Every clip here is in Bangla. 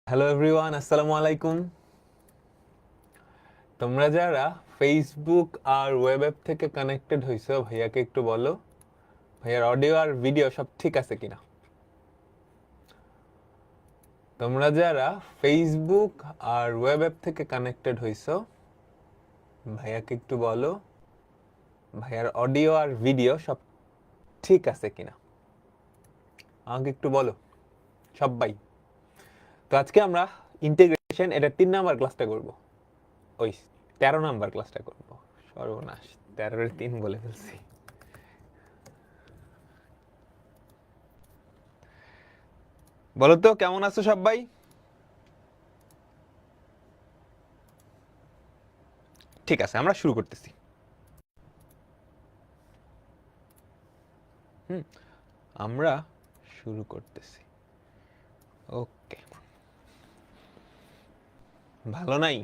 হ্যালো এভরিওয়ান, আসসালামু আলাইকুম। তোমরা যারা ফেসবুক আর ওয়েব অ্যাপ থেকে কানেক্টেড হইছো, ভাইয়াকে একটু বলো ভাইয়ার অডিও আর ভিডিও সব ঠিক আছে কিনা। তোমরা যারা ফেসবুক আর ওয়েব অ্যাপ থেকে কানেক্টেড হইছো, ভাইয়াকে একটু বলো ভাইয়ার অডিও আর ভিডিও সব ঠিক আছে কিনা। আমাকে একটু বলো সবাই। তো আজকে আমরা ইন্টিগ্রেশন এটা 3 নাম্বার ক্লাসটা করব, ওই 13 নাম্বার ক্লাসটা করব। সর্বনাশ, 13-এর 3 বলে ফেলছি। বলো তো কেমন আছো সবাই? ঠিক আছে, আমরা শুরু করতেছি। আমরা শুরু করতেছি। ওকে, ভালো নাই?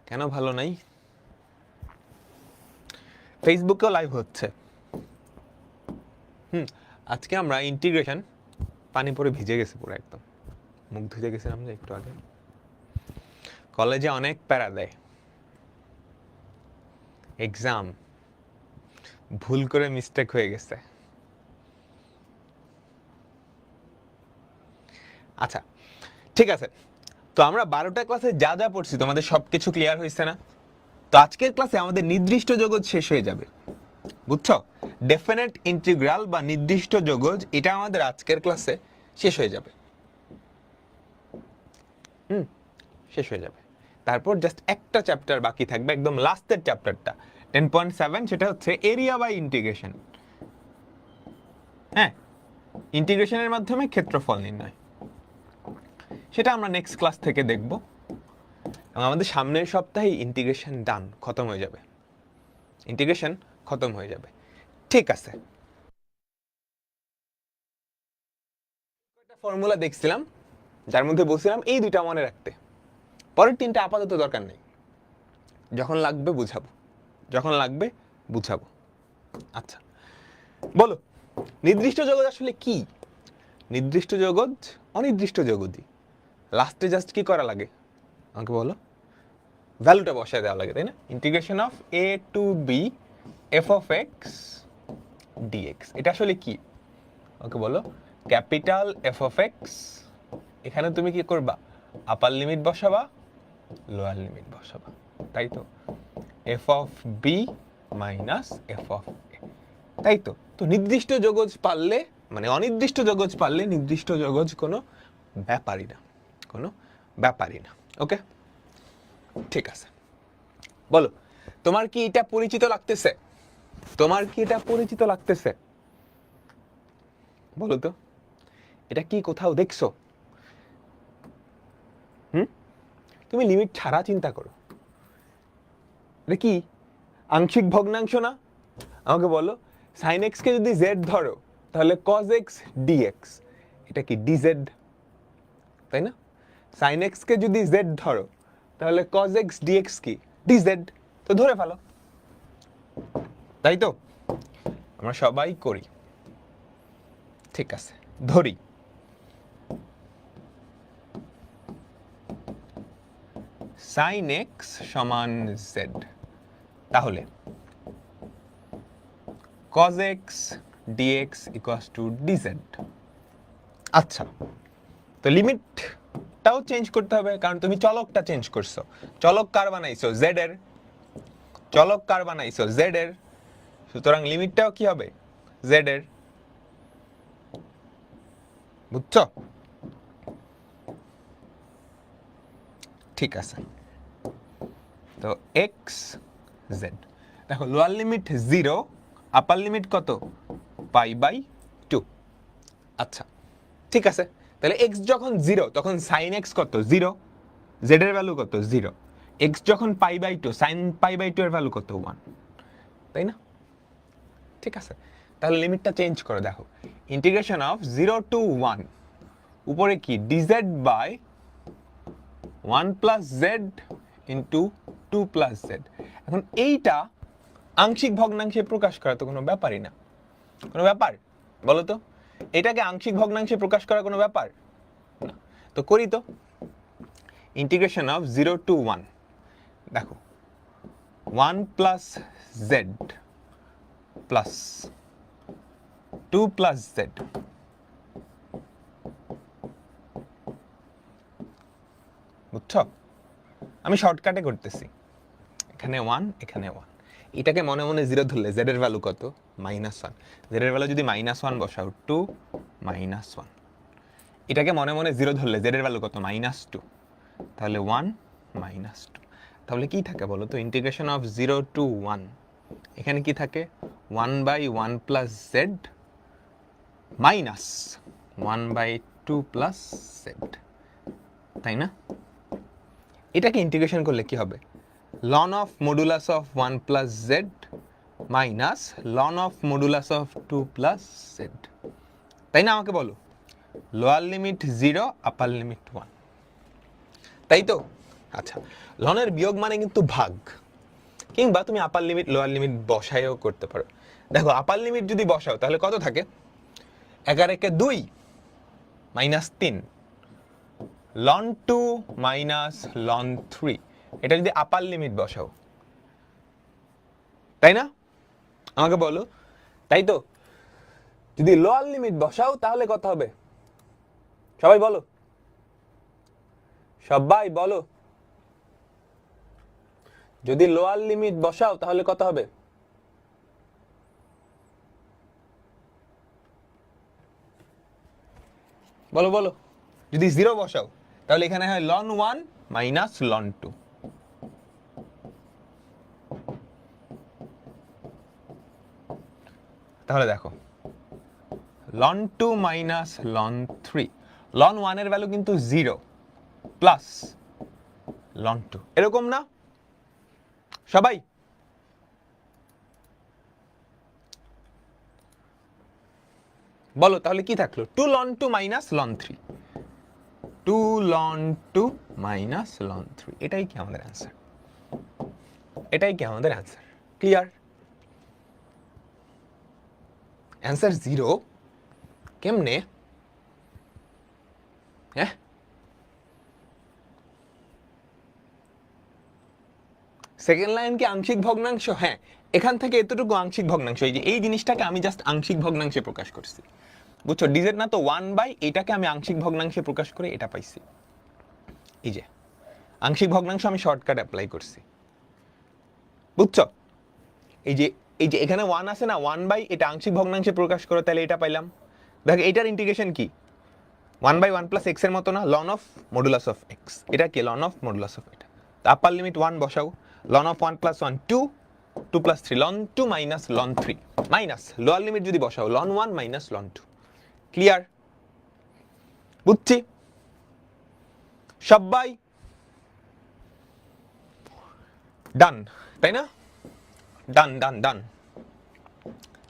কেন ভালো নাই? ফেসবুকেও লাইভ হচ্ছে। আজকে আমরা ইন্টিগ্রেশন, পানি পরে ভিজে গেছে পুরো একদম, মুখ ধুয়ে গেছিলাম যে একটু আগে। কলেজে অনেক প্যারা দেয়, এক্সাম, ভুল করে মিস্টেক হয়ে গেছে। আচ্ছা ঠিক আছে, তো আমরা 12টা ক্লাসে যা যা পড়ছি তোমাদের সবকিছু ক্লিয়ার হয়েছে না? তো আজকের ক্লাসে আমাদের নির্দিষ্ট জগৎ শেষ হয়ে যাবে, বুঝছো? ডেফিনেট ইন্টিগ্রাল বা নির্দিষ্ট জগৎ, এটা আমাদের আজকের ক্লাসে শেষ হয়ে যাবে। শেষ হয়ে যাবে। তারপর জাস্ট একটা চ্যাপ্টার বাকি থাকবে, একদম লাস্টের চ্যাপ্টারটা 10.7, সেটা হচ্ছে এরিয়া বাই ইন্টিগ্রেশন। হ্যাঁ, ইন্টিগ্রেশনের মাধ্যমে ক্ষেত্রফল নির্ণয়, সেটা আমরা নেক্সট ক্লাস থেকে দেখব। এবং আমাদের সামনের সপ্তাহে ইন্টিগ্রেশন ডান, খতম হয়ে যাবে, ইন্টিগ্রেশন খতম হয়ে যাবে। ঠিক আছে, ফর্মুলা দেখছিলাম যার মধ্যে বলছিলাম এই দুইটা মনে রাখতে, পরের 3টা আপাতত দরকার নেই, যখন লাগবে বুঝাবো, যখন লাগবে বুঝাবো। আচ্ছা বলো, নির্দিষ্ট জগৎ আসলে কি? নির্দিষ্ট জগৎ অনির্দিষ্ট জগৎই। লাস্টে জাস্ট কি করা লাগে আমাকে বলো? ভ্যালুটা বসায় দেওয়া লাগে, তাই না? Integration of a to b f of x dx, এটা আসলে কি ওকে বলো? ক্যাপিটাল f of x, এখানে তুমি কি করবা? আপার লিমিট বসাবা, লোয়ার লিমিট বসাবা, তাই তো? f of b minus f of a, তাই তো? তো নির্দিষ্ট জগৎ পারলে, মানে অনির্দিষ্ট জগৎ পারলে নির্দিষ্ট জগৎ কোনো ব্যাপারই না, কোনো ব্যাপারই না। ওকে ঠিক আছে, বলো তোমার কি এটা পরিচিত লাগতেছে? তোমার কি এটা পরিচিত লাগতেছে? বলো তো, এটা কি কোথাও দেখছো? তুমি লিমিট ছাড়া চিন্তা করো, এটা কি আংশিক ভগ্নাংশ না? আমাকে বলো, সাইন এক্স কে যদি জেড ধরো তাহলে কজ এক্স ডিএক্স, এটা কি ডিজেড, তাই না? সাইন এক্স কে যদি জেড ধরো তাহলে কজ এক্স ডিএক্স কি ডিজেড, তো ধরে ফেলো, তাই তো? আমরা সবাই করি, ঠিক আছে ধরি। সাইন এক্স সমান জেড, তাহলে cos x dx equals to dz। আচ্ছা, তো লিমিটটাও চেঞ্জ করতে হবে, কারণ তুমি চলকটা চেঞ্জ করছো। চলক কার বানাইছো? জেড এর। চলক কার বানাইছো? জেড এর। সুতরাং লিমিটটাও কি হবে? জেড এর, বুঝছো? ঠিক আছে, তো এক্স জেড, দেখো লোয়ার লিমিট 0, আপার লিমিট কত? π/2। আচ্ছা ঠিক আছে, তাহলে এক্স যখন 0 তখন সাইন এক্স কত? 0, জেড এর ভ্যালু কত? 0। এক্স যখন π/2, সাইন π/2 এর ভ্যালু কত? 1, তাই না? ঠিক আছে, তাহলে লিমিটটা চেঞ্জ করে দেখো, ইন্টিগ্রেশন অফ 0 to 1, উপরে কি dz by 1 plus z into 2 plus z. এখন এইটা আংশিক ভগ্নাংশে প্রকাশ করা তো কোনো ব্যাপারই না, কোনো ব্যাপার? বলো তো, এটাকে আংশিক ভগ্নাংশে প্রকাশ করা কোনো ব্যাপার না, তো করি তো। ইন্টিগ্রেশন অফ 0 to 1, দেখো 1 plus z plus 2 plus z, বুঝছো? আমি শর্টকাটে করতেছি, এখানে 1 এখানে 1, এটাকে মনে মনে 0 ধরলে z এর ভ্যালু কত? -1, z এর ভ্যালু যদি -1 বসাও 2 -1, এটাকে মনে মনে 0 ধরলে z এর ভ্যালু কত? -2, তাহলে 1 -2, তাহলে কি থাকে বলো তো? ইন্টিগ্রেশন অফ 0 to 1, এখানে কি থাকে? 1/1 plus z minus 1/2 plus z, তাই না? এটাকে ইন্টিগ্রেশন করলে কি হবে? ln of modulus of 1 plus z minus ln of modulus of 2 plus z, তাই না? আমাকে বলো, লোয়ার লিমিট 0, আপার লিমিট 1, তাই তো? আচ্ছা, লনের বিয়োগ মানে কিন্তু ভাগ, কিংবা তুমি আপার লিমিট লোয়ার লিমিট বসায়ও করতে পারো। দেখো, আপার লিমিট যদি বসাও তাহলে কত থাকে? 11 একে 2 -3 ln 2 মাইনাস ln 3, এটা যদি আপার লিমিট বসাও, তাই না? আমাকে বলো, তাই তো? যদি লোয়ার লিমিট বসাও তাহলে কত হবে? সবাই বলো, সবাই বলো, যদি লোয়ার লিমিট বসাও তাহলে কত হবে? বলো বলো, যদি 0 বসাও তাহলে এখানে হয় ln 1 মাইনাস ln 2, তাহলে দেখো ln 2 মাইনাস ln 3, ln 1 এর ভ্যালু কিন্তু 0 প্লাস ln 2, এরকম না সবাই? বলো তাহলে কি থাকলো? 2 ln 2 minus ln 3, 2 ln 2 minus ln 3, এটাই কি আমাদের অ্যান্সার? এটাই কি আমাদের অ্যান্সার? ক্লিয়ার? অ্যান্সার 0 কেমনে? হ্যাঁ, সেকেন্ড লাইন কি আংশিক ভগ্নাংশ? হ্যাঁ, এখান থেকে এতটুকু আংশিক ভগ্নাংশ, এই যে এই জিনিসটাকে আমি জাস্ট আংশিক ভগ্নাংশে প্রকাশ করছি, বুঝছো? ডিজেড না তো 1/, এটাকে আমি আংশিক ভগ্নাংশে প্রকাশ করে এটা পাইছি। এই যে আংশিক ভগ্নাংশ আমি শর্টকাট অ্যাপ্লাই করছি, বুঝছো? এই যে এখানে 1 আছে না, 1/, এটা আংশিক ভগ্নাংশে প্রকাশ করো, তাহলে এটা পাইলাম। দেখো এটার ইন্টিগ্রেশন কি? 1/1 plus x এর মতো না, ln of modulus of x, এটা কি? ln of modulus of এটা। আপার লিমিট 1 বসাও, ln of 1 plus 1 2, 2 plus 3 ln 2 minus ln 3, minus lower limit যদি বসাও ln 1 মাইনাস ln 2। ক্লিয়ার? বুঝছি সবাই? ডান, তাই না? ডান ডান ডান।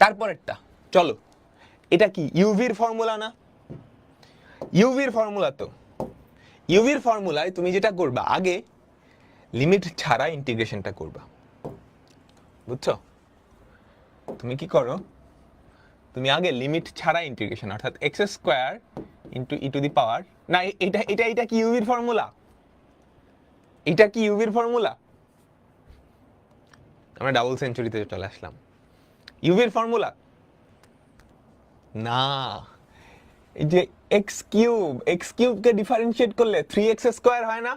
তারপরেরটা চলো, এটা কি ইউভির ফর্মুলা না? ইউভির ফর্মুলা তো, ইউভির ফর্মুলায় তুমি যেটা করবা, আগে লিমিট ছাড়া ইন্টিগ্রেশনটা করবা, বুঝছো? তুমি কি করো? তুমি আগে লিমিট ছাড়া ইন্টিগ্রেশন, অর্থাৎ x square into e to the power, না এটা এটা এটা কি ইউভির ফর্মুলা? এটা কি ইউভির ফর্মুলা? আমরা ডাবল সেঞ্চুরিতে চলে আসলাম। ইউভির ফর্মুলা না, এই যে এক্স কিউবকে ডিফারেন্সিয়েট করলে 3x স্কোয়ার হয় না?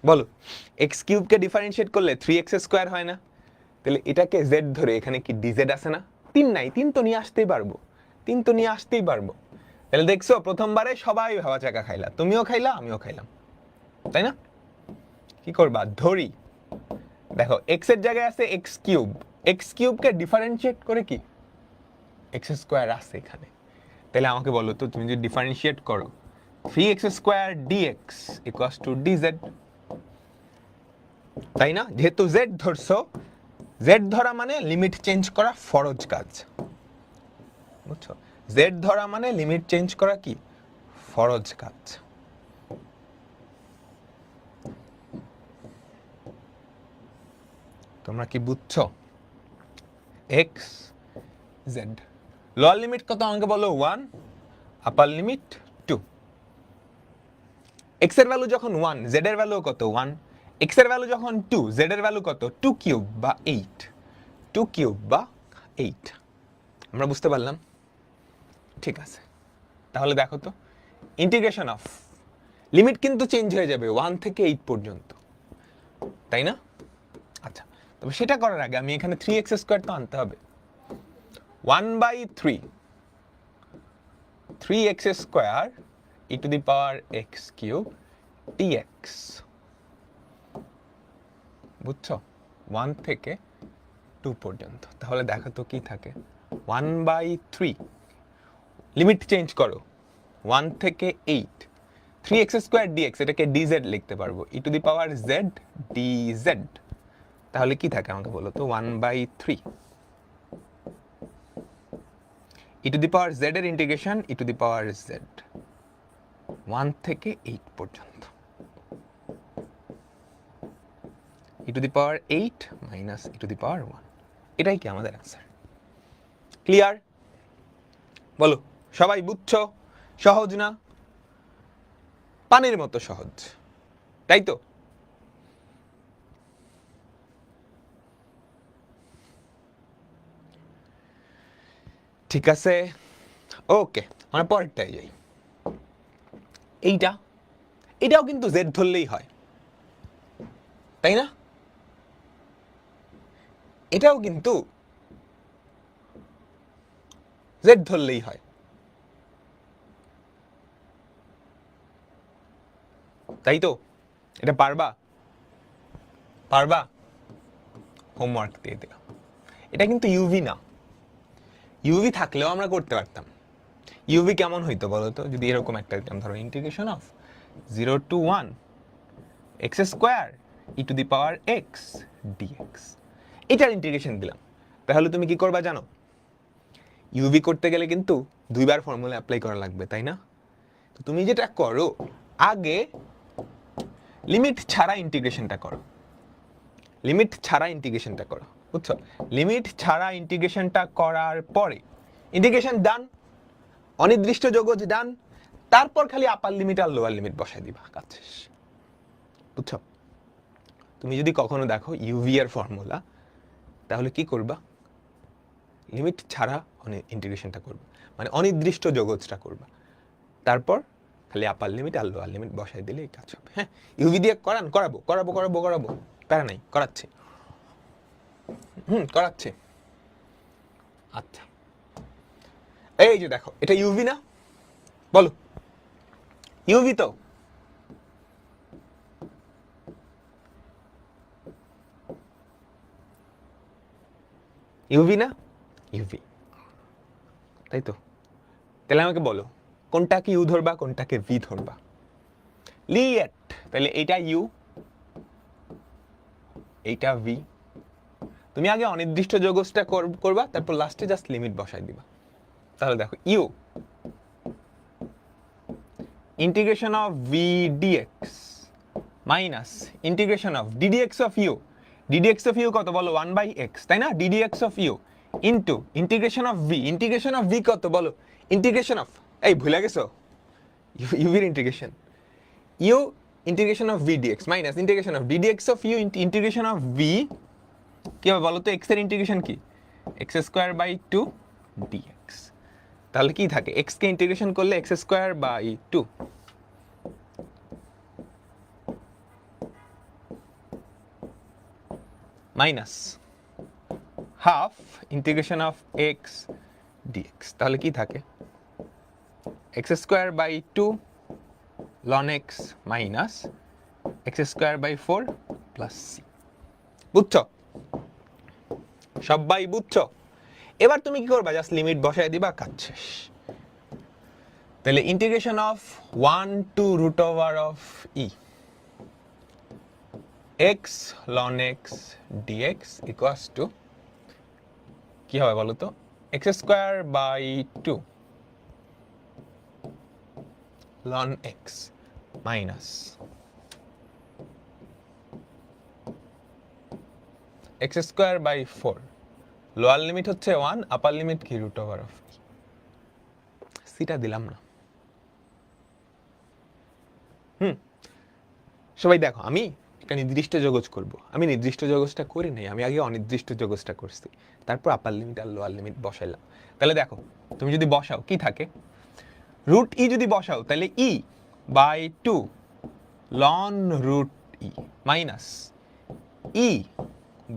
বলো, এক্স কিউবকে ডিফারেন্সিয়েট করলে 3x স্কোয়ার হয় না? তাহলে এটাকে z ধরে এখানে কি dz আছে না? 3 নাই, 3 তো নিয়ে আসতেই পারবো, 3 তো নিয়ে আসতেই পারবো। তাহলে দেখছো, প্রথমবারে সবাই ভাবা চাকা খাইলা, তুমিও খাইলা আমিও খাইলাম, তাই না? কি করবা? ধরি, দেখো এক্স এর জায়গায় আছে এক্স কিউবকে ডিফারেন্সিয়েট করে কি এক্স স্কোয়ার আছে এখানে। তাহলে আমাকে বলো তো, তুমি যদি ডিফারেন্সিয়েট করো 3x square dx equals two dz, তাই না? যেহেতু z ধরছো, z ধরা মানে লিমিট চেঞ্জ করা ফরজ কাজ, বুঝছো? z ধরা মানে লিমিট চেঞ্জ করা কি ফরজ কাজ। তোমরা কি বুঝছো? x z, লোয়ার লিমিট কত আমাকে বলো? 1, আপার লিমিট 2, এক্স এর ভ্যালু যখন 1 জেড এর ভ্যালু কত 1, এক্স এর ভ্যালু যখন 2 জেড এর ভ্যালু কত 2 কিউব বা 8, 2 কিউব বা 8। আমরা বুঝতে পারলাম? ঠিক আছে, তাহলে দেখো তো ইন্টিগ্রেশন অফ লিমিট কিন্তু চেঞ্জ হয়ে যাবে 1 থেকে 8 পর্যন্ত, তাই না? আচ্ছা, তবে সেটা করার আগে আমি এখানে 3x² তো আনতে হবে। 1/3 3x² e to the power x cube dx, বুঝছো? 1 থেকে 2 পর্যন্ত। তাহলে দেখো তো কি থাকে, 1/3 লিমিট চেঞ্জ করো 1 থেকে 8, 3x² dx, এটাকে dz লিখতে পারবো, e to the power z dz। তাহলে কি থাকে আমাকে বলো তো, 1/3 e to the power z এর integration e to the power z 1 থেকে 8 পর্যন্ত, e to the power 8 minus e to the power 1। এটাই কি আমাদের অ্যান্সার? ক্লিয়ার? বলো, সবাই বুঝছো? সহজ না? পানির মতো সহজ, তাই তো? ঠিক আছে, ওকে, আমরা পরেরটাই যাই। এটাও কিন্তু জেড ধরলেই হয়, তাই না? এটাও কিন্তু জেড ধরলেই হয়, তাই তো? এটা পারবা? হোমওয়ার্ক দিয়ে দিলাম। এটা কিন্তু ইউভি না, ইউভি থাকলেও আমরা করতে পারতাম। ইউভি কেমন হইতো বলো তো, যদি এরকম একটা দিতাম, ধরো integration of 0 to 1 x² e to the power x dx, এটার ইন্টিগ্রেশন দিলাম। তাহলে তুমি কি করবা জানো? ইউভি করতে গেলে কিন্তু দুইবার ফর্মুলা অ্যাপ্লাই করা লাগবে, তাই না? তো তুমি যেটা করো, আগে লিমিট ছাড়া ইন্টিগ্রেশনটা করো, লিমিট ছাড়া ইন্টিগ্রেশনটা করো, বুঝছো? লিমিট ছাড়া ইন্টিগ্রেশনটা করার পরে ইন্টিগ্রেশন ডান, অনির্দিষ্ট যোগজ ডান, তারপর খালি আপার লিমিট আর লোয়ার লিমিট বসাই দিবা, কাজ শেষ। বুঝছো? তুমি যদি কখনো দেখো ইউভি এর ফর্মুলা, তাহলে কি করবা? লিমিট ছাড়া ইন্টিগ্রেশনটা করবা, মানে অনির্দিষ্ট যোগজটা করবা, তারপর খালি আপার লিমিট আর লোয়ার লিমিট বসাই দিলে এই কাজ হবে। হ্যাঁ, ইউভি দিয়ে করাবো, প্যারা নাই, করাচ্ছি। করাচ্ছি। আচ্ছা, এই যে দেখো, এটা ইউভি না? বলো, ইউভি তো? ইউভি না? ইউভি, তাই তো? তাহলে আমাকে বলো, কোনটাকে ইউ ধরবা, কোনটাকে ভি ধরবা? লিয়েট, তাহলে এইটা ইউ, এইটা ভি। তুমি আগে অনির্দিষ্ট যোগজটা করবা, তারপর লাস্টে জাস্ট লিমিট বসাই দিবা। তাহলে দেখো, u integration of v dx minus integration of d dx of u, d dx of u কত বলো? 1/x, তাই না? D dx of u into integration of v, integration of v কত বলো? ইন্টিগ্রেশন অফ, এই ভুলে গেছো, ইউভির integration, u integration of v dx minus integration of d dx of u integration of v, কি হবে বলো তো? এক্স এর ইন্টিগ্রেশন কি? x²/2 dx। তাহলে কি থাকে? x কে ইন্টিগ্রেশন করলে x²/2 minus half integration of x dx। তাহলে কি থাকে? x²/2 ln x minus x²/4 plus c। বুঝছো? সবাই বুঝছো? এবার তুমি কি করবা? জাস্ট লিমিট বসায় দিবা, কাজ শেষ। তাহলে integration of 1 to √e x ln x dx equals two কি হবে বলো তো? x²/2 ln x minus x²/4, lower limit হচ্ছে 1, আপার লিমিট কি √e। সিটা দিলাম না। সবাই দেখো, আমি একটা নির্দিষ্ট যোগজ করব, আমি নির্দিষ্ট যোগজটা করি নাই, আমি আগে অনির্দিষ্ট যোগজটা করছি, তারপর আপার লিমিট আর লোয়ার লিমিট বসাইলাম। তাহলে দেখো তুমি যদি বসাও কি থাকে, রুট ই যদি বসাও তাহলে e by 2 ln root e minus e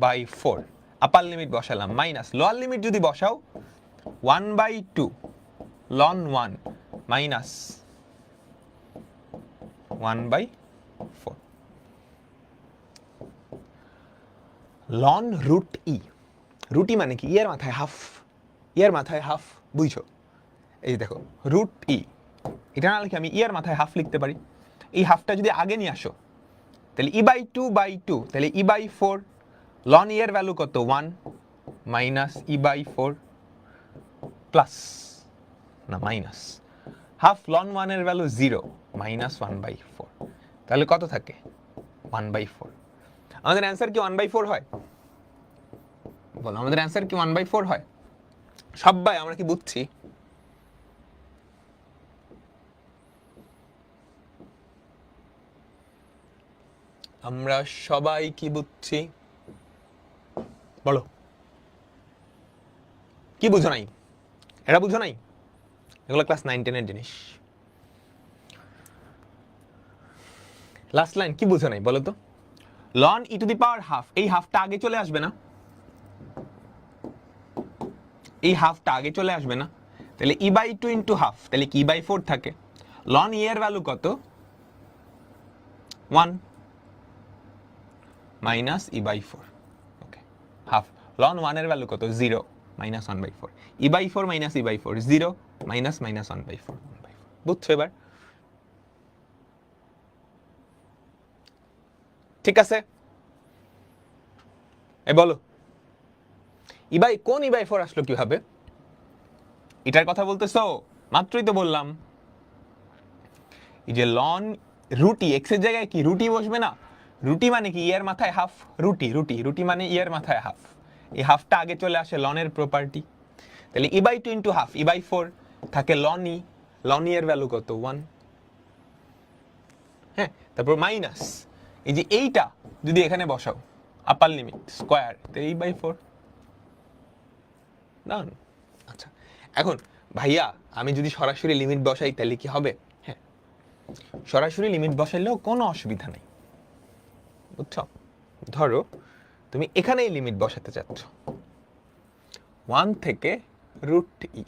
by 4, upper limit বসালাম, মাইনাস লোয়ার লিমিট যদি বসাও 1/2 ln 1 minus 1/4 ln root e. Root e মানে কি? এর মাথায় হাফ, এর মাথায় হাফ, বুঝছো? এই দেখো রুট ই, এটা না লিখে আমি এর মাথায় হাফ লিখতে পারি। এই হাফটা যদি আগে নিয়ে আসো তাহলে e/2/2, তাহলে e/4 লন ই এর ভ্যালু কত? 1 মাইনাস e/4 প্লাস না মাইনাস হাফ লন 1 এর ভ্যালু 0 মাইনাস 1/4, তাহলে কত থাকে? 1/4। আমাদের অ্যান্সার কি 1/4 হয়? বলো, আমাদের অ্যান্সার কি 1/4 হয়? সবাই আমরা কি বুঝছি? আমরা সবাই কি বুঝছি? বলো, কি বুঝো নাই? এটা বুঝো নাই? এগুলো ক্লাস 9-10 এর জিনিস। লাস্ট লাইন কি বুঝো নাই বলো তো? Ln e to the power half, এই হাফটা আগে চলে আসবে না? এই হাফটা আগে চলে আসবে না? তাহলে e/2 ইন্টু হাফ, তাহলে কি e/4 থাকে। লন ই এর ভ্যালু কত? 1 মাইনাস e/4, ওকে। হাফ লন 1 এর ভ্যালু কত? 0 minus 1/4, e/4 minus e/4 0 minus minus 1/4। বুঝছো এবার? ঠিক আছে, এ বলো কোন e/4 আসলো কিভাবে? এটার কথা বলতেছো? মাত্রই তো বললাম, এই যে লন রুটি এক্স এর জায়গায় কি রুটি বসবে না? রুটি মানে কি এর মাথায় হাফ, রুটি রুটি রুটি মানে এর মাথায় হাফ, এই হাফটা আগে চলে আসে লনের প্রপার্টি। তাহলে e/2 ইন্টু হাফ, e/4 থাকে লন ই, লন ই এর ভ্যালু কত? 1। হ্যাঁ, তারপর মাইনাস এই যে এইটা যদি এখানে বসাও আপার লিমিট স্কোয়ার, তাহলে e/4 ডান। আচ্ছা, এখন ভাইয়া আমি যদি সরাসরি লিমিট বসাই তাহলে কি হবে? হ্যাঁ, সরাসরি লিমিট বসাইলেও কোনো অসুবিধা নেই, বুঝছো? ধরো তুমি এখানেই লিমিট বসাতে চাচ্ছ 1 থেকে রুট ই,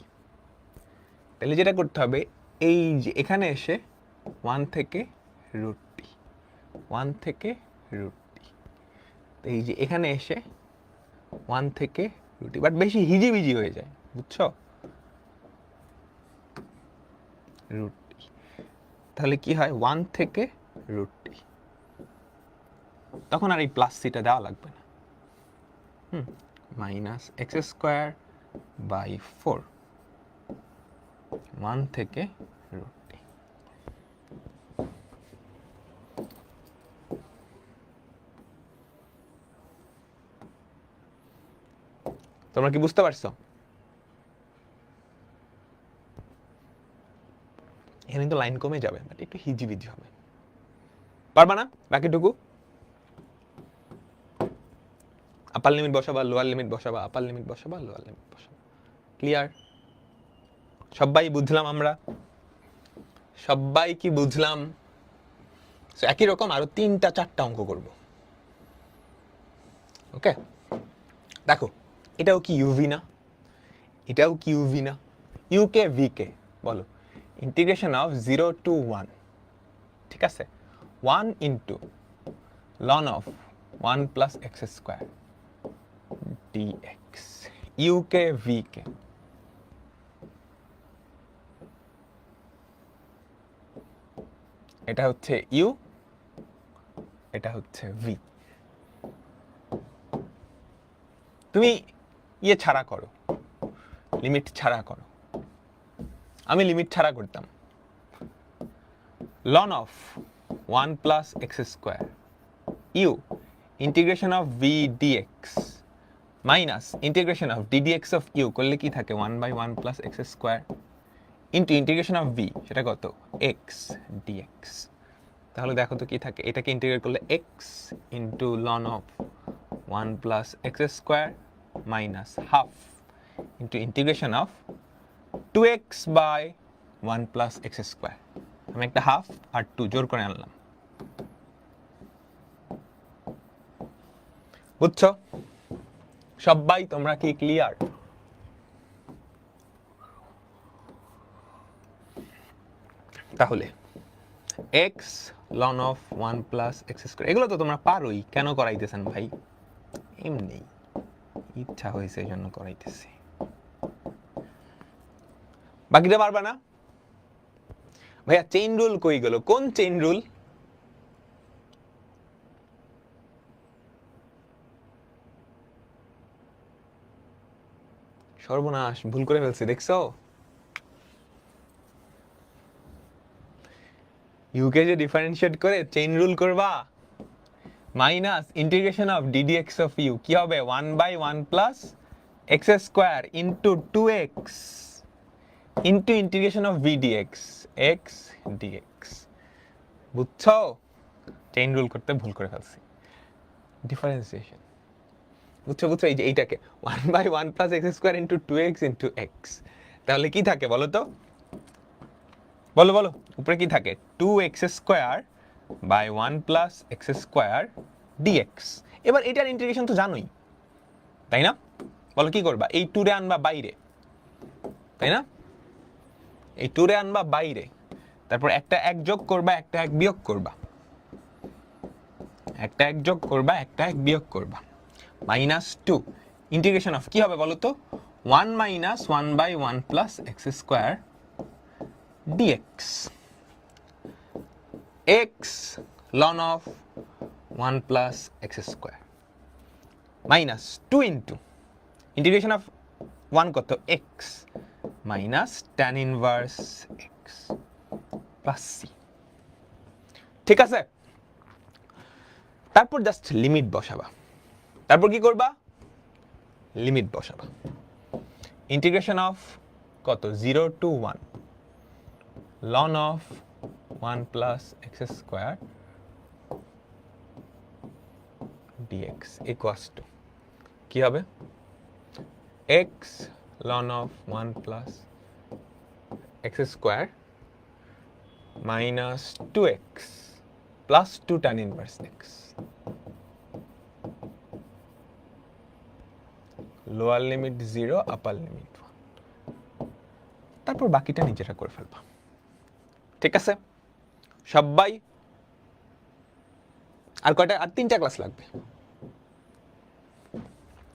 তাহলে যেটা করতে হবে এই যে এখানে এসে 1 থেকে রুট ই, 1 থেকে রুট ই, এই যে এখানে এসে 1 থেকে রুট ই, বাট বেশি হিজিবিজি হয়ে যায়, বুঝছো? রুট ই, তাহলে কি হয়? 1 থেকে রুট ই, তখন আর এই প্লাস সিটা দেওয়া লাগবে না। মাইনাস এক্স স্কোয়ার বাই 4 1 থেকে রুট ই। তোমরা কি বুঝতে পারছো? এখানে তো লাইন কমে যাবে, বাট একটু হিজিবিজি হবে, পারবা না? বাকিটুকু আপার লিমিট বসাবা, লোয়ার লিমিট বসাবা, আপার লিমিট বসাবা, লোয়ার লিমিট বসাবা। ক্লিয়ার? সবাই বুঝলাম? আমরা সবাই কি বুঝলাম? একই রকম আরো 3-4টা অঙ্ক করব। ওকে, দেখো এটাও কি ইউভি না? এটাও কি ইউভি না? ইউকে ভি কে বলো, ইন্টিগ্রেশন অফ 0 to 1, ঠিক আছে, 1 into ln of 1 plus x square dx, ইউকে ভি কে। এটা হচ্ছে ইউ, এটা হচ্ছে ভি। তুমি ইয়ে ছাড়া করো, লিমিট ছাড়া করো। আমি লিমিট ছাড়া করতাম ln of 1 plus x square u integration of v dx minus integration of d dx of u করলে কি থাকে? 1/1 plus x square into integration of v, সেটা কত? X dx. তাহলে দেখো তো কি থাকে, এটাকে ইন্টিগ্রেট করলে x into ln of 1 plus x square minus half into integration of 2x by 1 plus x square. আমি একটা হাফ আর 2 জোর করে আনলাম। বুঝছো সবাই? তোমরা কি ক্লিয়ার? তাহলে x ln of 1 plus x square, এগুলো তো তোমরা পারোই, কেন করাইতেছেন ভাই? এমনি ইচ্ছা হয়েছে এই জন্য করাইতেছি। বাকিটা পারবা না ভাইয়া? চেইন রুল কই গেল? কোন চেইন রুল? সর্বনাশ, ভুল করে ফেলছি, দেখছো? ইউকে যে ডিফারেন্সিয়েট করে চেইন রুল করবা, minus integration of ddx of u কি হবে? 1/1 plus x square into 2x into integration of vdx x dx। বুঝছো? চেইন রুল করতে ভুল করে ফেলছি। ডিফারেন্সিয়েশন বুঝছো? বুঝছো? এই যে এইটাকে 1/1 plus x square into 2x into x, তাহলে কি থাকে বলো তো? বলো বলো, উপরে কি থাকে? 2x square by 1 plus x square dx. এবার এটার ইন্টিগ্রেশন তো জানোই, তাই না? বলো কি করবা? এই 2 রে আনবা বাইরে, তাই না? এই 2 রে আনবা বাইরে, তারপর একটা 1 যোগ করবা, একটা 1 বিয়োগ করবা, একটা 1 যোগ করবা, একটা 1 বিয়োগ করবা, মাইনাস 2 ইন্টিগ্রেশন অফ কি হবে বলো তো? 1 minus 1/1 plus x square dx x ln of 1 plus x square minus 2 into integration of 1 কত? x minus tan inverse x plus c। ঠিক আছে? তারপর জাস্ট লিমিট বসাবা। তারপর কি করবা? লিমিট বসাবা। ইন্টিগ্রেশন অফ কত? 0 to 1 ln of 1 plus x square dx equals to কি হবে? x ln of 1 plus x square minus 2x plus 2 tan inverse x। Lower limit 0, upper limit 1। তারপর বাকিটা নিজেরা করে ফেলবা। ঠিক আছে সবাই? আর কয়টা? আর 3টা ক্লাস লাগবে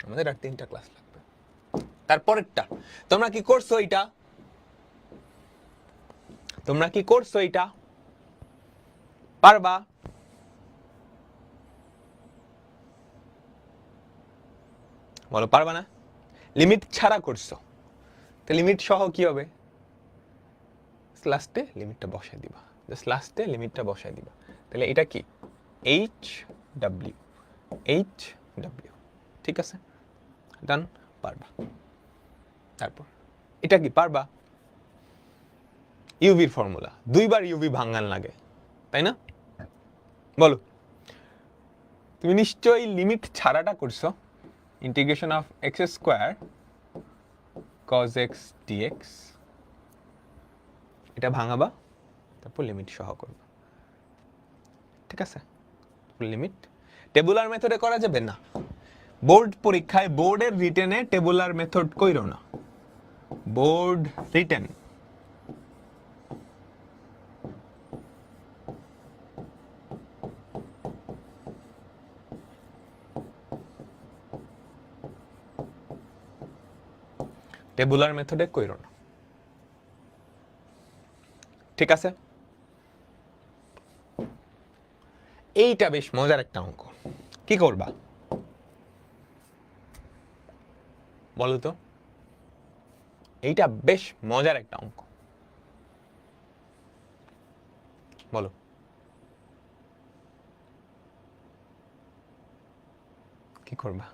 আমাদের, আর 3টা ক্লাস লাগবে। তারপরেরটা তোমরা কি করছো? এটা তোমরা কি করছো? এটা পারবা? বলো পারবা না? লিমিট ছাড়া করছো, তো লিমিট সহ কি হবে? লাস্টে লিমিটটা বসায় দিবা, জাস্ট লাস্টে লিমিটটা বসায় দিবা। তাহলে এটা কি? H W. ঠিক আছে, ডান? পারবা। তারপর এটা কি পারবা? ইউভির ফর্মুলা, 2বার ইউভি ভাঙান লাগে, তাই না? বলো, তুমি নিশ্চয়ই লিমিট ছাড়াটা করছো। Integration of x square cos x dx, এটা ভাঙাবা, তারপর লিমিট সহ করবা। ঠিক আছে? লিমিট টেবুলার মেথডে করা যাবে না। বোর্ড পরীক্ষায়, বোর্ডের রিটেনে টেবুলার মেথড কইরো না। বোর্ড রিটেন টেবুলার মেথডে কইরো না। ঠিক আছে? এইটা বেশ মজার একটা অঙ্ক। কি করবা বলো তো? এইটা বেশ মজার একটা অঙ্ক, বলো। কি করবা?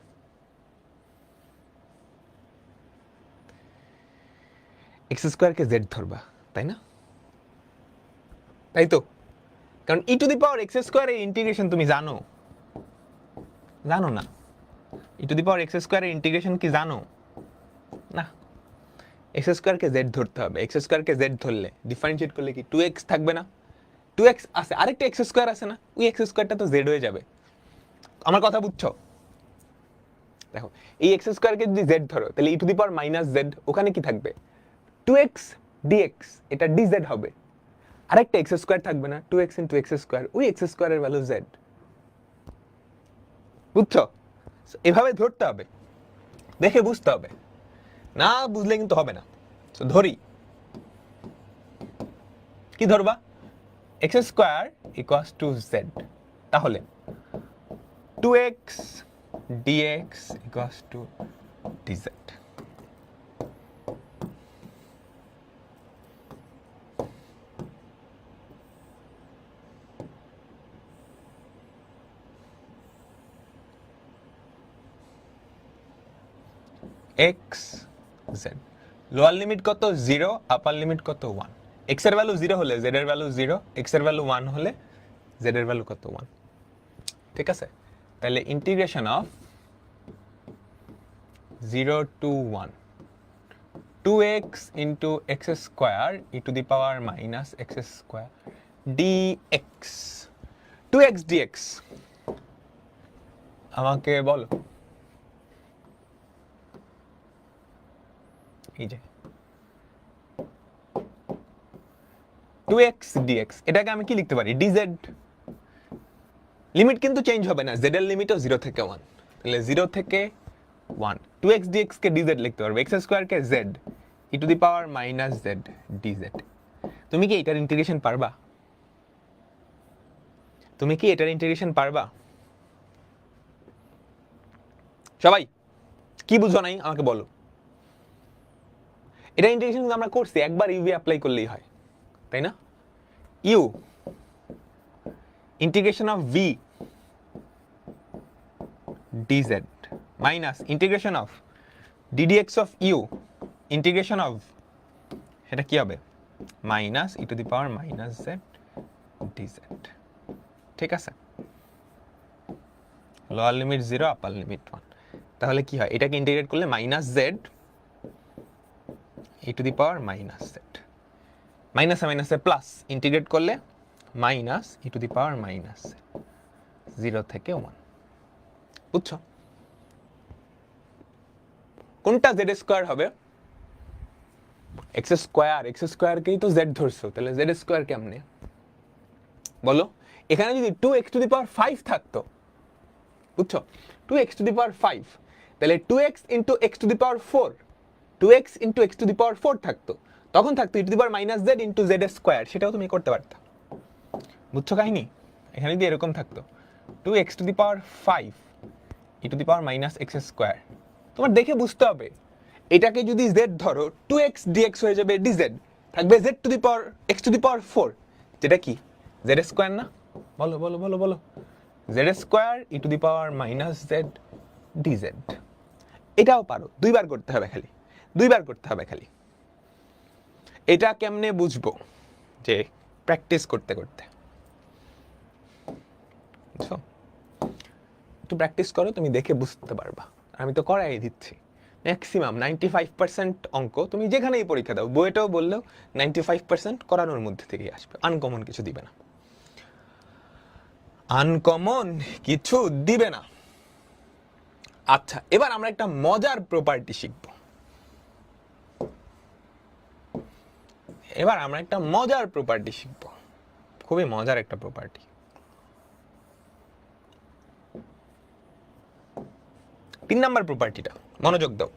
এক্স স্কোয়ারকে জেড ধরবা, তাই না? তাই তো? কারণ ই টু দি পাওয়ার এক্স স্কোয়ারের ইন্টিগ্রেশন তুমি জানো না? ই টু দি পাওয়ার এক্স স্কোয়ারের ইন্টিগ্রেশন কি জানো না? এক্স স্কোয়ারকে জেড ধরতে হবে। এক্স স্কোয়ারকে জেড ধরলে ডিফারেন্সিয়েট করলে কি 2x থাকবে না? 2x আছে, আরেকটা এক্স স্কোয়ার আছে না? ওই এক্স স্কোয়ারটা তো জেড হয়ে যাবে। আমার কথা বুঝছো? দেখো, এই এক্স স্কোয়ারকে যদি জেড ধরো তাহলে e to the power minus z, ওখানে কি থাকবে? 2x dx, এটা dz হবে। আরেকটা এক্স স্কোয়ার থাকবে না? 2x ইন্টু এক্স স্কোয়ার, ওই এক্স স্কোয়ারের ভ্যালু জেড। বুঝছো? এভাবে ধরতে হবে, দেখে বুঝতে হবে, না বুঝলে কিন্তু হবে না। ধরি, কি ধরবা? X square equals to Z, তাহলে 2x dx equals two dz। X Z, lower limit কত? 0, আপার লিমিট কত? 1। এক্স এর ভ্যালু 0 হলে জেড এর ভ্যালু 0, এক্স এর ভ্যালু 1 হলে জেড এর ভ্যালু কত? 1। ঠিক আছে, তাহলে integration of 0 to 1 2x into x square e to the power minus x square dx 2x dx আমাকে বলো। এই যে 2x dx, এটাকে আমি কি লিখতে পারি? dz। লিমিট কিন্তু চেঞ্জ হবে না, z এর লিমিটও 0 থেকে 1, তাহলে 0 থেকে 1 2x dx কে dz লিখতে পারবে, x square K z e two the power minus z dz। তুমি কি এটার ইন্টিগ্রেশন পারবা? তুমি কি এটার ইন্টিগ্রেশন পারবা? সবাই কি বুঝো নাই আমাকে বলো। এটা ইন্টিগ্রেশন কিন্তু আমরা করছি, একবার ইউ অ্যাপ্লাই করলেই হয়, তাই না? You integration of v dz minus integration of ddx of u integration of, সেটা কি হবে? Minus E to the power minus z dz। ঠিক আছে, লোয়ার লিমিট 0, আপার লিমিট 1, তাহলে কি হয়? এটাকে ইন্টিগ্রেট করলে minus z E to the power minus z, মাইনাসে মাইনাসে প্লাস, ইন্টিগ্রেট করলে minus E to the power minus z 0 থেকে 1। বুঝছো? কোনটা জেড স্কোয়ার হবে? এক্স স্কোয়ারকেই তো জেড ধরছো, তাহলে জেড স্কোয়ার কেমনে বলো? এখানে যদি 2x টু দি পাওয়ার 5 থাকতো, বুঝছো? 2x টু দি পাওয়ার 5, তাহলে 2x into x to the power 4, 2x into x to the power 4 থাকতো, তখন থাকতো e to the power minus z into z square, সেটাও তুমি করতে পারতা। বুঝছো কাহিনী? এখানে যদি এরকম থাকতো 2x two the power 5 E to the power minus x square, তোমার দেখে বুঝতে হবে, এটাকে যদি z ধরো 2x dx হয়ে যাবে dz, থাকবে z to the power x to the power 4, যেটা কি z স্কোয়ার না? বলো বলো বলো বলো, z square E to the power minus z dz। এটাও পারো, দুইবার করতে হবে খালি, দুইবার করতে হবে খালি। এটা কেমনে বুঝবো? যে প্র্যাকটিস করতে করতে, বুঝছো? একটু প্র্যাকটিস করো, তুমি দেখে বুঝতে পারবা। আমি তো করাই দিচ্ছি, ম্যাক্সিমাম 95% অঙ্ক তুমি যেখানেই পরীক্ষা দাও, বইটাও বললেও 95% করানোর মধ্যে থেকেই আসবে, আনকমন কিছু দিবে না, আনকমন কিছু দিবে না। আচ্ছা, এবার আমরা একটা মজার প্রপার্টি শিখব। এবার আমরা একটা মজার প্রপার্টি শিখব, খুবই মজার একটা প্রপার্টি। 3 নাম্বার প্রপার্টিটা মনোযোগ দাও।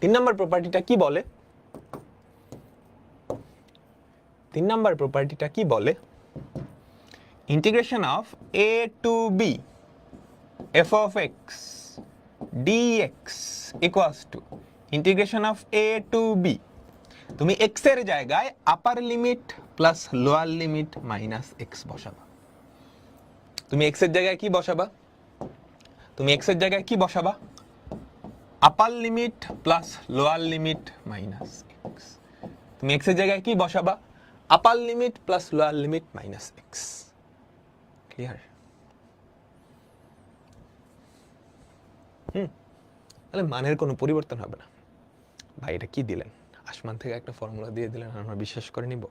3 নাম্বার প্রপার্টিটা কি বলে? 3 নাম্বার প্রপার্টিটা কি বলে? Integration of a to b f of x dx equals to integration of a to b। তুমি x এর জায়গায় upper limit plus lower limit minus x বসাবা। তুমি x এর জায়গায় কি বসাবা? তুমি x এর জায়গায় কি বসাবা? Upper limit plus lower limit minus x। তুমি x এর জায়গায় কি বসাবা? Upper limit plus lower limit minus x. Clear? তাহলে মানের কোনো পরিবর্তন হবে না। ভাই এটা কি দিলেন? আসমান থেকে একটা ফর্মুলা দিয়ে দিলেন, আমরা বিশ্বাস করে নিব?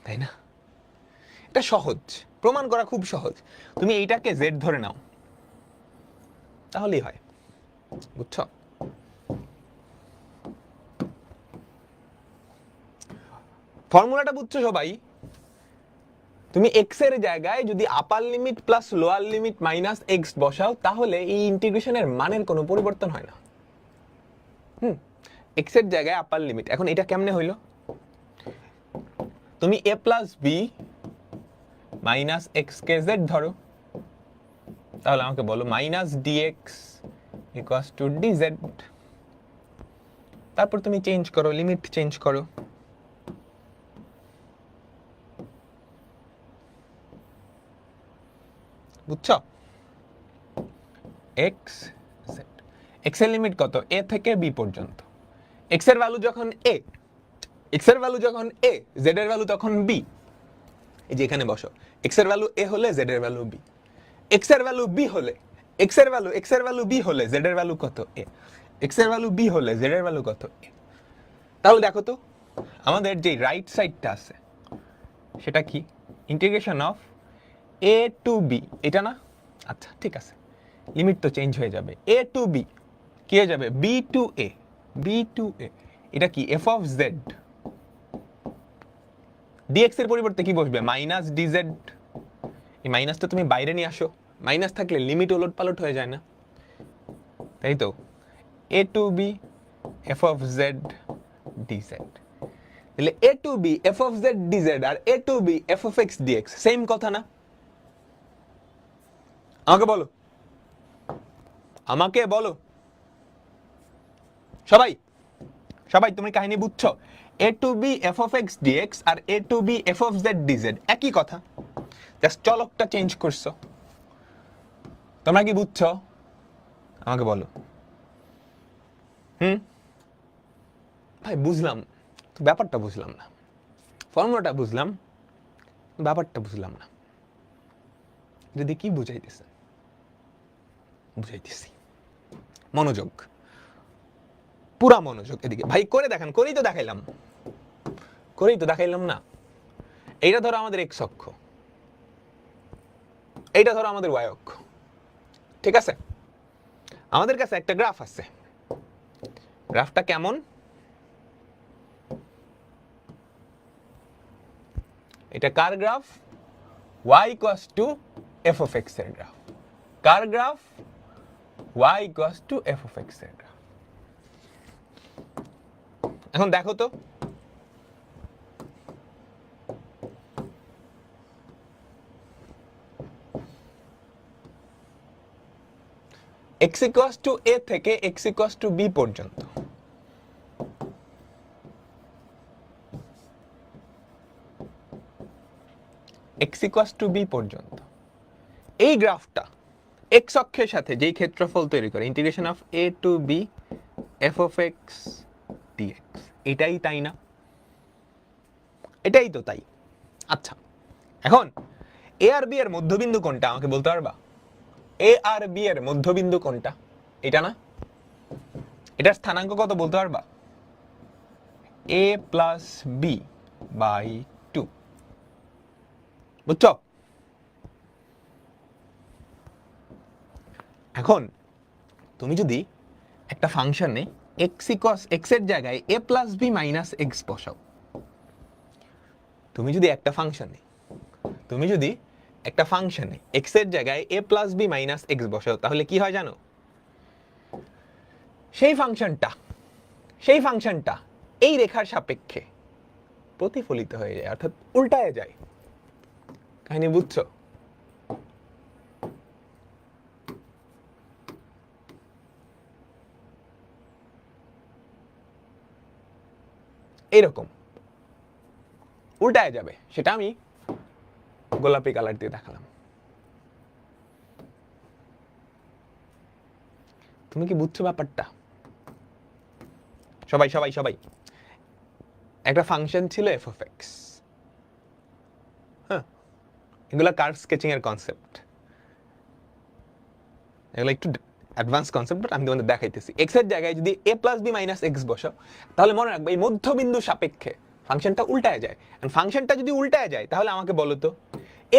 তাই না? এটা সহজ, প্রমাণ করা খুব সহজ। তুমি এইটাকে জেড ধরে নাও, তাহলেই হয়। বুঝছো? ফর্মুলাটা বুঝছো সবাই? তুমি এক্স এর জায়গায় যদি আপার limit plus lower limit minus x বসাও, তাহলে এই ইন্টিগ্রেশনের মানের কোনো পরিবর্তন হয় না। এক্স এর জায়গায় আপার লিমিট। এখন এটা কেমনে হইলো? তুমি a plus b minus x কে জেড ধরো, তাহলে আমাকে বলো minus dx equals to dz. তারপর তুমি চেঞ্জ করো, লিমিট চেঞ্জ করো। বুঝছো? এক্স জেড, এক্স এর লিমিট কত? এ থেকে বি পর্যন্ত। এক্স এর ভ্যালু যখন এ, এক্স এর ভ্যালু যখন এ, জেড এর ভ্যালু তখন বি। এই যে এখানে বসো, এক্স এর ভ্যালু এ হলে জেড এর ভ্যালু বি, এক্স এর ভ্যালু বি হলে, এক্স এর ভ্যালু বি হলে জেড এর ভ্যালু কত? এ। এক্স এর ভ্যালু বি হলে জেড এর ভ্যালু কত? এ। তাহলে দেখো তো আমাদের যে রাইট সাইডটা আছে সেটা কি? Integration of a to b, এটা না? আচ্ছা ঠিক আছে, লিমিট তো চেঞ্জ হয়ে যাবে। এ টু বি কি হয়ে যাবে? বি টু এ, বি টু এ। এটা কি? F of Z. ডিএক্স এর পরিবর্তে কি বসবে? Minus DZ. এই মাইনাসটা তুমি বাইরে নিয়ে আসো, মাইনাস থাকলে লিমিট ওলট পালট হয়ে যায় না? তাই তো, a to b f of z dz. তাহলে a to b f of z dz আর a to b f of x dx same কথা না? আমাকে বলো, আমাকে বলো সবাই, সবাই তুমি কাহিনী বুঝছো? A to b f of x dx আর a to b f of z dz একই কথা, জাস্ট চলকটা চেঞ্জ করছো। তোমরা কি বুঝছো? আমাকে বলো। ভাই বুঝলাম, ব্যাপারটা বুঝলাম না। ফর্মুলাটা বুঝলাম, ব্যাপারটা বুঝলাম না। যদি কি বুঝাইতেছে? বুঝাইতেছি, মনোযোগ, পুরা মনোযোগ এদিকে। ভাই করে দেখান, করেই তো দেখাইলাম, করেই তো দেখাইলাম না। এইটা ধরো আমাদের এক্স অক্ষ, এইটা ধরো আমাদের ওয়াই অক্ষ, ঠিক আছে? আমাদের কাছে একটা গ্রাফ আছে। গ্রাফটা কেমন? এটা কার graph? y equals to f of x এর গ্রাফ। কার graph? y equals to f of x এর গ্রাফ। এখন দেখো তো, x ইকুয়ালস টু a থেকে x ইকুয়ালস টু b পর্যন্ত x ইকুয়ালস টু b পর্যন্ত এই গ্রাফটা x অক্ষের সাথে যেই ক্ষেত্রফল তৈরি করে, integration of a to b f of x dx, এটাই তাই না? এটাই তো তাই। আচ্ছা, এখন a আর b এর মধ্যবিন্দু কোনটা আমাকে বলতে পারবা? a আর b এর মধ্যবিন্দু কোনটা? এটা না? এটার স্থানাঙ্ক কত বলতে পারবা? a plus b by 2। বুঝছো? এখন তুমি যদি একটা ফাংশনে x এর জায়গায় a plus b minus x বসাও, তুমি যদি একটা ফাংশনে x এর জায়গায় a plus b minus x বসাও, তাহলে কি হয় জানো? সেই ফাংশনটা এই রেখার সাপেক্ষে প্রতিফলিত হয়ে যায়, অর্থাৎ উল্টায় যায়। কাহিনী বুঝছো? এইরকম উল্টায় যাবে, সেটা আমি গোলাপি কালার দিয়ে দেখালাম। তুমি কি বুঝছো ব্যাপারটা? সবাই সবাই সবাই একটা ফাংশন ছিল এফ অফ এক্স। হ্যাঁ, এগুলো কার্ভ স্কেচিং এর কনসেপ্ট, এগুলো একটু অ্যাডভান্স কনসেপ্ট, বাট আমি তোমাদের দেখাইতেছি। এক্স এর জায়গায় যদি এ প্লাস বি মাইনাস এক্স বসাও, তাহলে মনে রাখবে এই মধ্যবিন্দু সাপেক্ষে ফাংশনটা উল্টায় যায়। এন্ড ফাংশনটা যদি উল্টায় যায়, তাহলে আমাকে বলো তো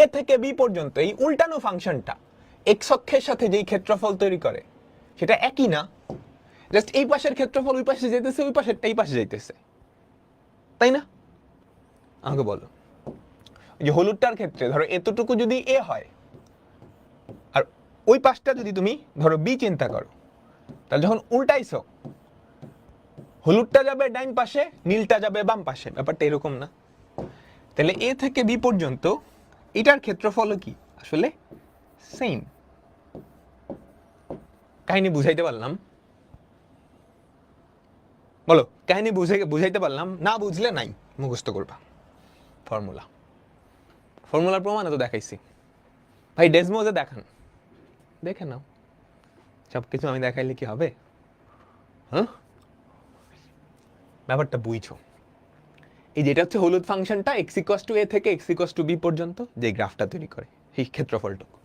এ থেকে বি পর্যন্ত এই উল্টানো ফাংশনটা এক্স অক্ষের সাথে যেই ক্ষেত্রফল তৈরি করে সেটা একই না? জাস্ট এই পাশের ক্ষেত্রফল ওই পাশে যাইতেছে, ওই পাশেরটা এই পাশে যাইতেছে, তাই না? আমাকে বলো, ওই যে হলুদটার ক্ষেত্রে ধরো এতটুকু যদি এ হয়, আর ওই পাশটা যদি তুমি ধরো বি চিন্তা করো, তাহলে যখন উল্টাইছো হলুদটা যাবে ডাইন পাশে, নীলটা যাবে বাম পাশে, ব্যাপারটা এরকম না? তাহলে এ থেকে বি পর্যন্ত এটার ক্ষেত্রফল কি আসলে সেম। কাহিনী বুঝাইতে পারলাম? বলো, কাহিনী বুঝাইতে পারলাম? না বুঝলে নাই, মুখস্থ করবা ফর্মুলা। ফর্মুলার প্রমাণ তো দেখাইছি ভাই, ডেসমোজে দেখান, দেখে নাও। সবকিছু আমি দেখাইলে কি হবে? হ্যাঁ, ব্যাপারটা বুঝছো? এই যেটা হচ্ছে হলুদ ফাংশনটা এক্স ইকুয়াস টু এ থেকে এক্স ইকুয়াস টু বি পর্যন্ত যে গ্রাফটা তৈরি করে এই ক্ষেত্রফলটুকু।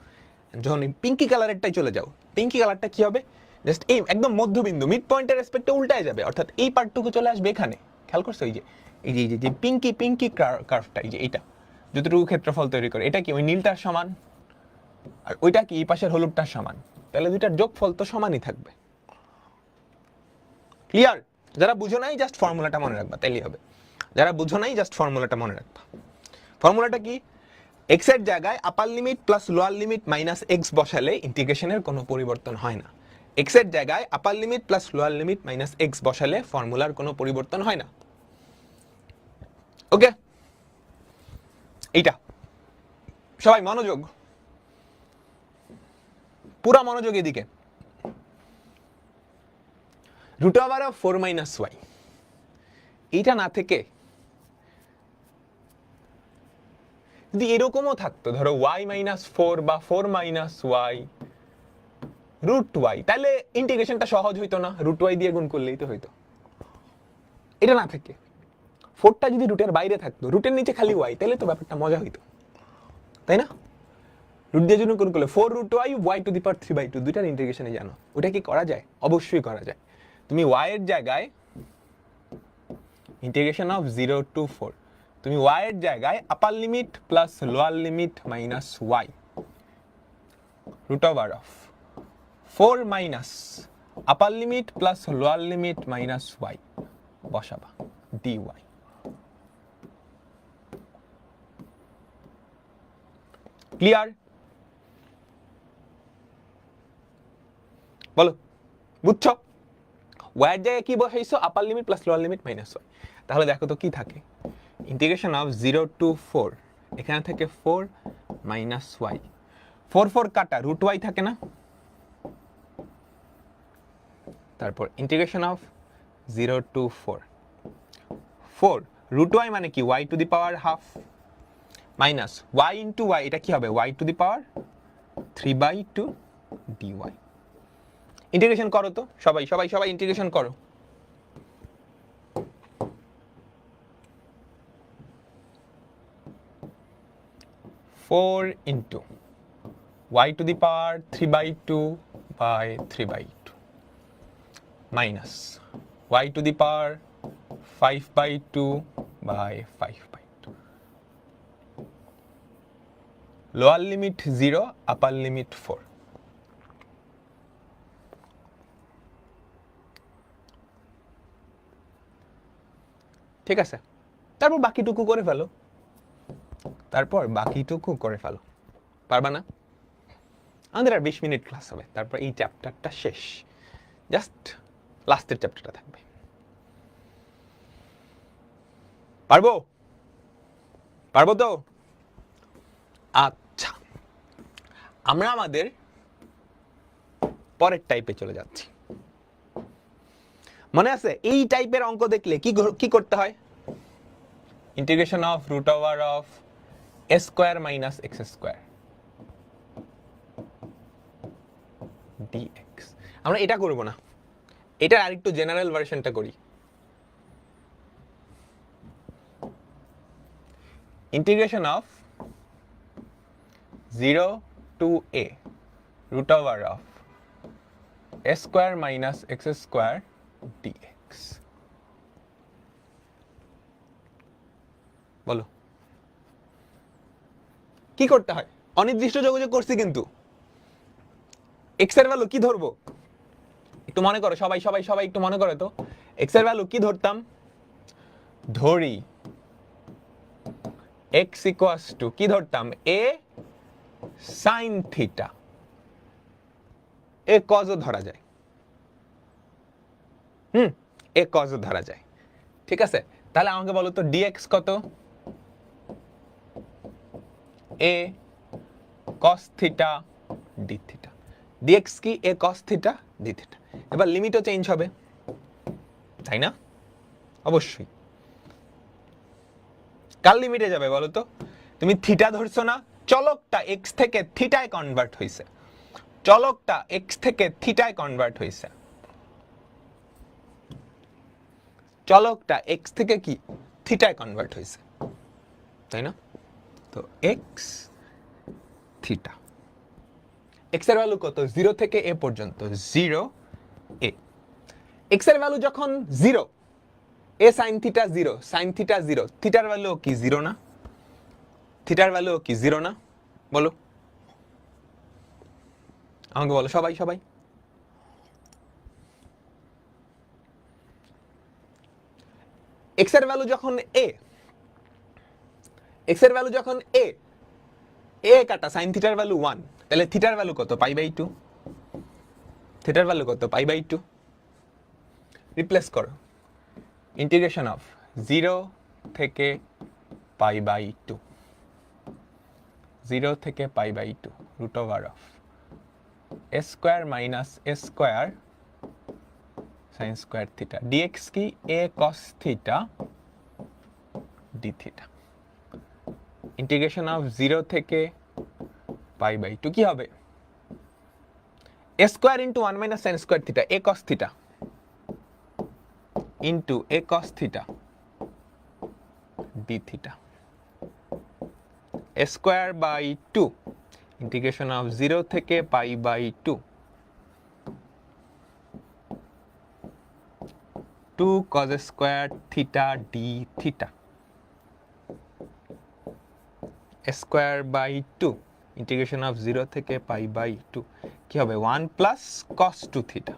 যখন এই পিঙ্কি কালারেরটাই চলে যাও, পিঙ্কি কালারটা কি হবে? জাস্ট এই একদম মধ্যবিন্দু মিড পয়েন্টের রেসপেক্টে উল্টায় যাবে, অর্থাৎ এই পার্টটুকু চলে আসবে এখানে। খেয়াল করছো? এই যে এই যে যে পিঙ্কি পিঙ্কি কার্ভটা, এই যে এইটা যতটুকু ক্ষেত্রফল তৈরি করে, এটা কি ওই নীলটার সমান, আর ওইটা কি এই পাশের হলুদটার সমান, তাহলে দুইটার যোগফল তো সমানই থাকবে। ক্লিয়ার? যারা বুঝো নাই জাস্ট ফর্মুলাটা মনে রাখবা, তাইলেই হবে। যারা বুঝো নাই জাস্ট ফর্মুলাটা মনে রাখবা। ফর্মুলাটা কি? এক্স এর জায়গায় upper limit plus lower limit minus x বসালে ইন্টিগ্রেশনের কোনো পরিবর্তন হয় না। এক্স এর জায়গায় upper limit plus lower limit minus x বসালে ফর্মুলার কোনো পরিবর্তন হয় না। ওকে, এইটা সবাই মনোযোগ, পুরা মনোযোগ এদিকে। Root over of 4 minus y, এইটা না থেকে যদি এরকমও থাকতো, ধরো ওয়াই মাইনাস 4 বা 4 মাইনাস ওয়াই রুট ওয়াই, তাহলে ইন্টিগ্রেশনটা সহজ হইতো না? রুট ওয়াই দিয়ে গুণ করলেই তো হইতো। এটা না থেকে 4টা যদি রুটের বাইরে থাকতো, রুটের নিচে খালি ওয়াই, তাহলে তো ব্যাপারটা মজা হইতো, তাই না? রুট দিয়ে যদি গুণ করলে 4 root y y to the power 3/2, দুইটার ইন্টিগ্রেশনে জানো ওটা কি করা যায়? অবশ্যই করা যায়। তুমি ওয়াই এর জায়গায় ইন্টিগ্রেশন অফ 0 to 4, তুমি ওয়াই এর জায়গায় upper limit plus lower limit minus y root over of 4 minus upper limit plus lower limit minus y বসাবা dy। ক্লিয়ার? বলো, বুঝছো? ওয়াই এর জায়গায় কি বসাইছো? Upper limit plus lower limit minus y. তাহলে দেখো তো কি থাকে, ইন্টিগ্রেশন অফ 0 to 4, এখানে থেকে 4 মাইনাস ওয়াই, 4 4 কাটা, রুট ওয়াই থাকে না? তারপর integration of 0 to 4, 4 root y মানে কি y to the power half minus y into y, এটা কি হবে? Y to the power 3/2 dy। Integration করো তো সবাই সবাই সবাই ইন্টিগ্রেশন করো। Four into y to the power 3/2 by 3/2 minus y to the power 5/2 by 5/2। Lower limit 0, upper limit 4। ঠিক আছে, তারপর বাকিটুকু করে ফেলো, তারপর বাকিটুকু করে ফেলো। পারবা না? আমাদের আর 20 মিনিট ক্লাস হবে, তারপর এই চ্যাপ্টারটা শেষ, জাস্ট লাস্টের চ্যাপ্টারটা থাকবে। পারবো? পারবো তো? আচ্ছা, আমরা আমাদের পরের টাইপে চলে যাচ্ছি। মনে আছে এই টাইপের অঙ্ক দেখলে কি করতে হয়? Integration of root over of a square minus x square dx। আমরা এটা করব না, এটার আরেকটু জেনারেল ভার্সনটা করি। Integration of 0 to a root over of a square minus x square dx. বলো কি করতে হয়? অনির্দিষ্ট যোগযোগ করছি, কিন্তু x এর ভ্যালু কি ধরবো একটু মনে করো, সবাই সবাই সবাই একটু মনে করো তো। x এর ভ্যালু কি ধরতাম? ধরি x ইকুয়ালস টু কি ধরতাম? a sin থিটা। এ কজও ধরা যায়, এ কজও ধরা যায়, ঠিক আছে? তাহলে আমাকে বলো তো dx কত? a cos theta d theta. dx কি? a cos theta d theta. এবার লিমিটও চেঞ্জ হবে, তাই না? অবশ্যই। কার লিমিটে যাবে বলো তো? তুমি থিটা ধরছো না, চলকটা x থেকে থিটায় কনভার্ট হইছে, চলকটা x থেকে থিটায় কনভার্ট হইছে, চলকটা x থেকে কি থিটায় কনভার্ট হইছে, তাই না? তো x থিটা, x এর ভ্যালু কত? 0 থেকে a পর্যন্ত, 0 a। x এর ভ্যালু যখন 0, a sin theta 0, sin theta 0, থিটার ভ্যালু কি 0 না? থিটার ভ্যালু কি 0 না? বলো আমাকে, বলো সবাই সবাই। x এর ভ্যালু যখন a, x এর ভ্যালু যখন a কাটা sin থিটার ভ্যালু 1, তাহলে থিটার ভ্যালু কত? π/2। থিটার ভ্যালু কত? π/2। রিপ্লেস করো, ইন্টিগ্রেশন অফ 0 থেকে π/2, 0 থেকে π/2 root over of a square minus a square sin square theta dx কি? a cos theta d theta। Integration of 0 থেকে π/2 কি হবে? a square into 1 minus sin square theta, a cos theta into a cos theta d theta, a square by 2, integration of 0 থেকে π/2, 2 cos square theta d theta, a square by 2, integration of 0 থেকে π/2 কি হবে? 1 plus cos 2 theta,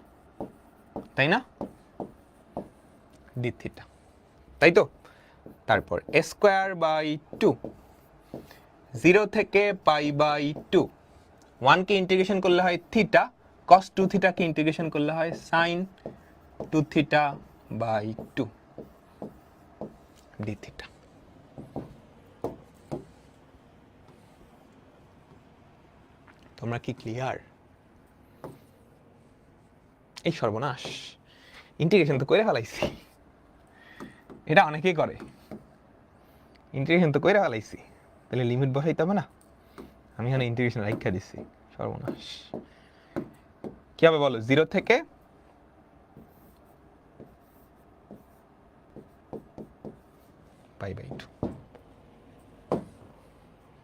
তাই না? d theta, তাই তো? তারপর a square by 2, 0 থেকে π/2, 1 কে ইন্টিগ্রেশন করলে হয় থিটা, cos 2 থিটা কে ইন্টিগ্রেশন করলে হয় sin 2 থিটা বাই 2 d থিটা। তোমরা কি ক্লিয়ার? এই সর্বনাশ, ইন্টিগ্রেশন তো করে ফেলাইছি। এটা অনেকেই করে, ইন্টিগ্রেশন তো করে ফেলাইছি, তাহলে লিমিট বসাইতে হবে না? আমি এখানে ইন্টিগ্রেশন রাখা দিচ্ছি, সর্বনাশ। কি হবে বলো? 0 থেকে π/2,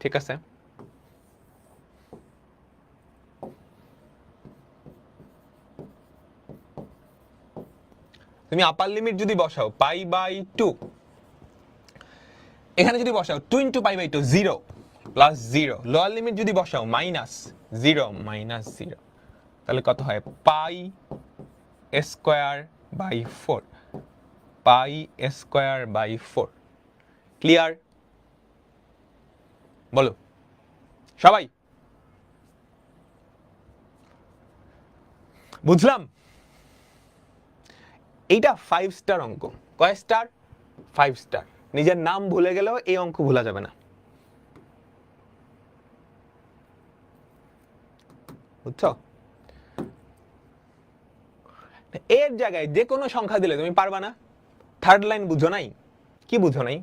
ঠিক আছে? তুমি আপার লিমিট যদি বসাও π/2, এখানে যদি বসাও 2 into π/2, 0 প্লাস 0, লোয়ার লিমিট যদি বসাও মাইনাস 0 মাইনাস 0, তাহলে কত হয়? Pi square by 4, pi square by 4। Clear? বলো সবাই, বুঝলাম? এইটা 5 স্টার অঙ্ক। কয় স্টার? 5 স্টার। নিজের নাম ভুলে গেলেও এই অঙ্ক ভোলা যাবে না, বুঝছো? এর জায়গায় যে কোনো সংখ্যা দিলে তুমি পারবা না। থার্ড লাইন বুঝো নাই? কি বুঝো নাই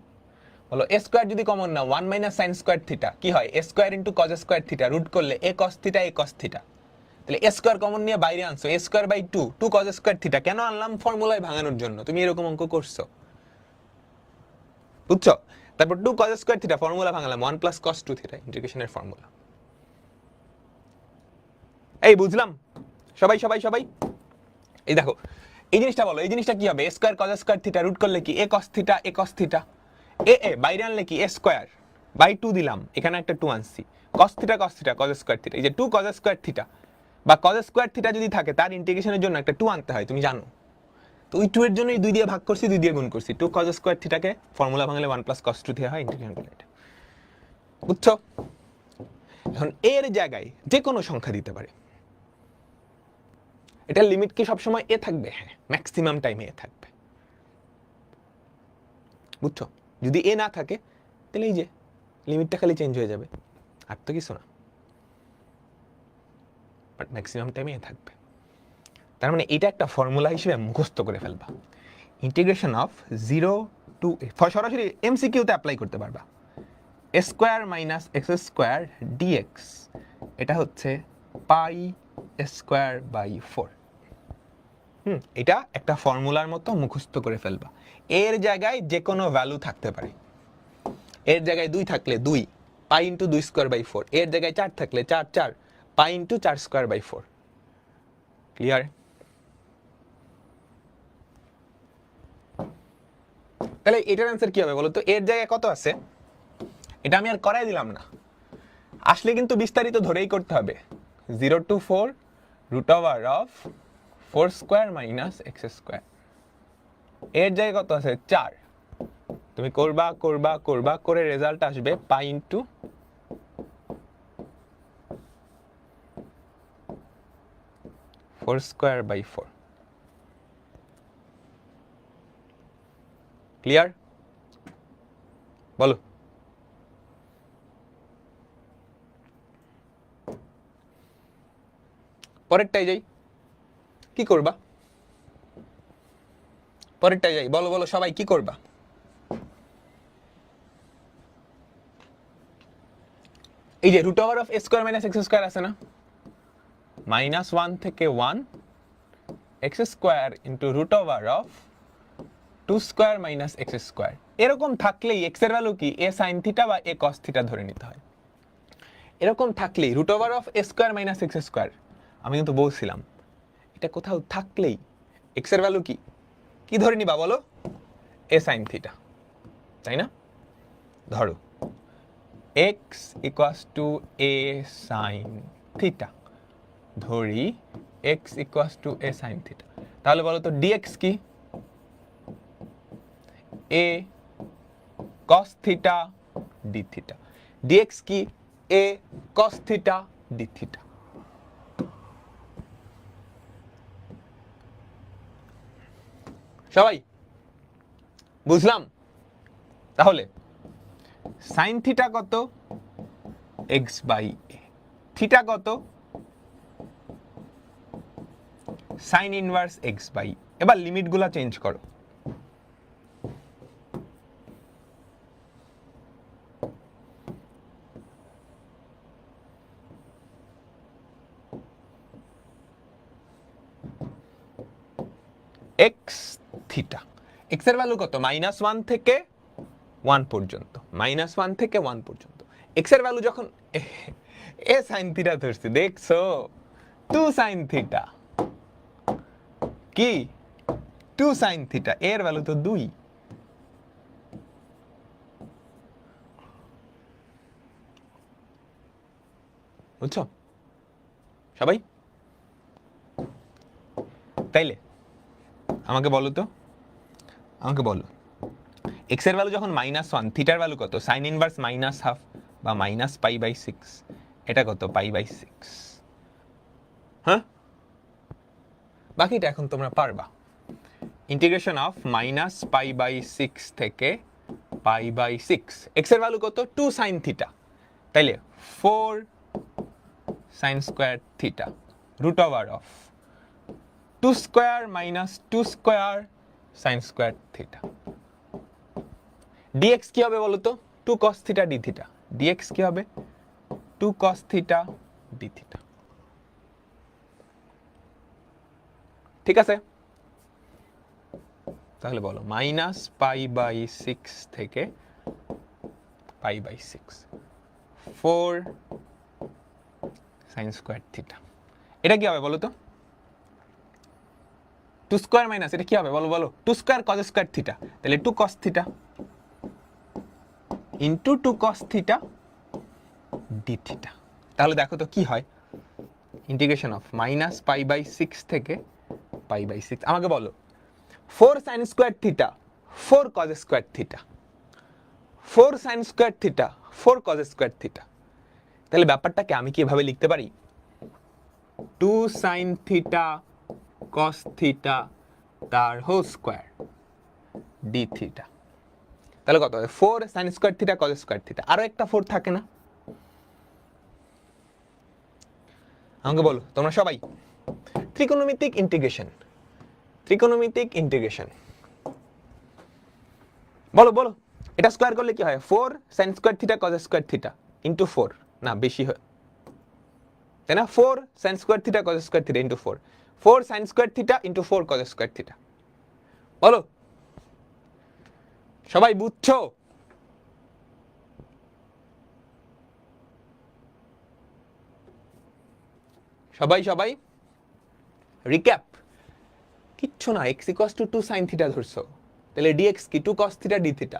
বলো? এ স্কোয়ার যদি কমন না, 1 মাইনাস সাইন স্কোয়ার থিটা কি হয়? A square into cos square theta, root করলে a cos theta A cos theta. তাহলে এ স্কোয়ার কমন নিয়ে বাইরে আনছো, A square by 2, 2 cos square theta. কেন আনলাম? ফর্মুলায় ভাঙানোর জন্য। তুমি এরকম অঙ্ক করছো, বুঝছো? তারপর 2 cos স্কয়ার থিটা ফর্মুলা ভাঙলাম 1 প্লাস cos 2 থিটা ইন্টিগ্রেশনের ফর্মুলা। এই বুঝলাম সবাই সবাই সবাই? এই দেখো এই জিনিসটা বলো, এই জিনিসটা কি হবে? a square cos square theta root করলে কি a cos theta a cos theta, a বাইরে আনলে কি a স্কয়ার বাই 2 দিলাম, এখানে একটা 2 আনছি, cos theta cos square theta, এই যে 2 cos স্কয়ার থিটা বা cos স্কয়ার থিটা যদি থাকে তার ইন্টিগ্রেশনের জন্য একটা 2 আনতে হয়, তুমি জানো। তো ওই 2 এর জন্যই 2 দিয়ে ভাগ করছি, 2 দিয়ে গুণ করছি। 2 cos স্কয়ার থিটাকে ফর্মুলা ভাঙলে 1 প্লাস cos 2 থিটা হয়, ইন্টিগ্রেশন করলে এটা। বুঝছো? এখন এর জায়গায় যে কোনো সংখ্যা দিতে পারে। এটার লিমিট কি সবসময় এ থাকবে? হ্যাঁ, ম্যাক্সিমাম টাইমে এ থাকবে। বুঝছো? যদি এ না থাকে তাহলে এই যে লিমিটটা খালি চেঞ্জ হয়ে যাবে, আর তো কিছু না, বাট ম্যাক্সিমাম টাইমে এ থাকবে। তার মানে এটা একটা ফর্মুলা হিসেবে মুখস্থ করে ফেলবা। ইন্টিগ্রেশন অফ 0 টু সরাসরি এমসিকিউতে অ্যাপ্লাই করতে পারবা। A square minus x square dx, এটা হচ্ছে পাই স্কোয়ার বাই 4। এটা একটা ফর্মুলার মতো মুখস্থ করে ফেলবা। এর জায়গায় যে কোনো ভ্যালু থাকতে পারে। এর জায়গায় 2 থাকলে 2 পাই ইন্টু 2 স্কোয়ার বাই 4, এর জায়গায় 4 থাকলে 4 4 pi into 4 square by 4। Clear? তাহলে এটার অ্যান্সার কি হবে বলো তো? এর জায়গায় কত আছে এটা আমি আর করাই দিলাম না, আসলে কিন্তু বিস্তারিত ধরেই করতে হবে। 0 to 4 root over of 4 square minus x square. এর জায়গায় কত আছে? 4। তুমি করবা করবা করবা করে রেজাল্ট আসবে pi into 4 square by 4। Clear? বলো। পরেরটাই যাই, কি করবা? পরেরটাই যাই, বলো বলো সবাই কি করবা? এই যে root over of a square minus x square আছে না, -1 থেকে 1 x square into root over of 2 square minus x square. এরকম থাকলেই এক্স এর ভ্যালু কি এ সাইন থিটা বা এ কস থিটা ধরে নিতে হয়। এরকম থাকলেই root over of a square minus x square, আমি কিন্তু বলছিলাম এটা কোথাও থাকলেই এক্স এর ভ্যালু কি কি ধরে নিবা বলো? এ সাইন থিটা, তাই না? ধরো x equals to a sine theta, ধরি x equals to a sine theta, তাহলে বলো তো ডিএক্স কি? A cos theta d theta. Dx কি? A cos theta d theta. সবাই বুঝলাম? তাহলে সাইন থিটা কত? X by a. থিটা কত? Sine inverse x by. এবার লিমিটগুলো চেঞ্জ করো। এক্স থিটা, এক্স এর ভ্যালু কত? -1 থেকে 1 পর্যন্ত, -1 থেকে 1 পর্যন্ত। এক্স এর ভ্যালু যখন এ সাইন থিটা ধরছি, দেখছো 2 সাইন থিটা, কি 2 সাইন থিটা, এর ভ্যালু তো 2। বুঝছো সবাই? তাইলে আমাকে বলো তো, আমাকে বলো এক্স এর ভ্যালু যখন -1, থিটার ভ্যালু কত? সাইন ইনভার্স -½ বা -π/6, এটা কত? π/6। হ্যাঁ, বাকিটা এখন তোমরা পারবা। ইন্টিগ্রেশন অফ -π/6 থেকে π/6, এক্স এর ভ্যালু কত? 2 সাইন থিটা, তাইলে 4 sine square theta root over of 2 square minus 2 square sine square theta. Dx কি হবে বলো তো? 2 cos theta d theta. Dx কি হবে? 2 cos থিটা ডি থিটা। ঠিক আছে? তাহলে বলো -π/6 থেকে pi by 6 4 sine square theta. এটা কি হবে বলো তো? 2 স্কোয়ার মাইনাস এটা কি হবে বলো বলো? 2 স্কোয়ার কজ স্কোয়ার থিটা, তাহলে 2 cos theta into 2 cos theta d theta. তাহলে দেখো তো কি হয়, integration of minus pi by 6 থেকে পাই বাই 6। আমাকে বলো 4 sine square theta 4 cos square theta, 4 sine square theta 4 cos square theta. তাহলে ব্যাপারটাকে আমি কি এভাবে লিখতে পারি, 2 সাইন থিটা কস থিটা তার হোল স্কোয়ার ডি থিটা। তাহলে কত হবে 4 sine square theta cos square theta, আরো একটা 4 থাকে না? আমাকে বলো তোমরা সবাই, ত্রিকোণমিতিক ইন্টিগ্রেশন, ত্রিকোণমিতিক ইন্টিগ্রেশন বলো বলো, এটা স্কোয়ার করলে কি হয়? 4 sine square theta cos square theta into 4, না বেশি হয় তাই না? 4 sine square theta cos square theta into 4, 4 sine square theta into 4 cos square theta. বলো সবাই বুঝছো? সবাই সবাই রিক্যাপ, কিচ্ছু না, x equals to 2 sine theta ধরছো, তাহলে dx কি 2 cos theta d theta,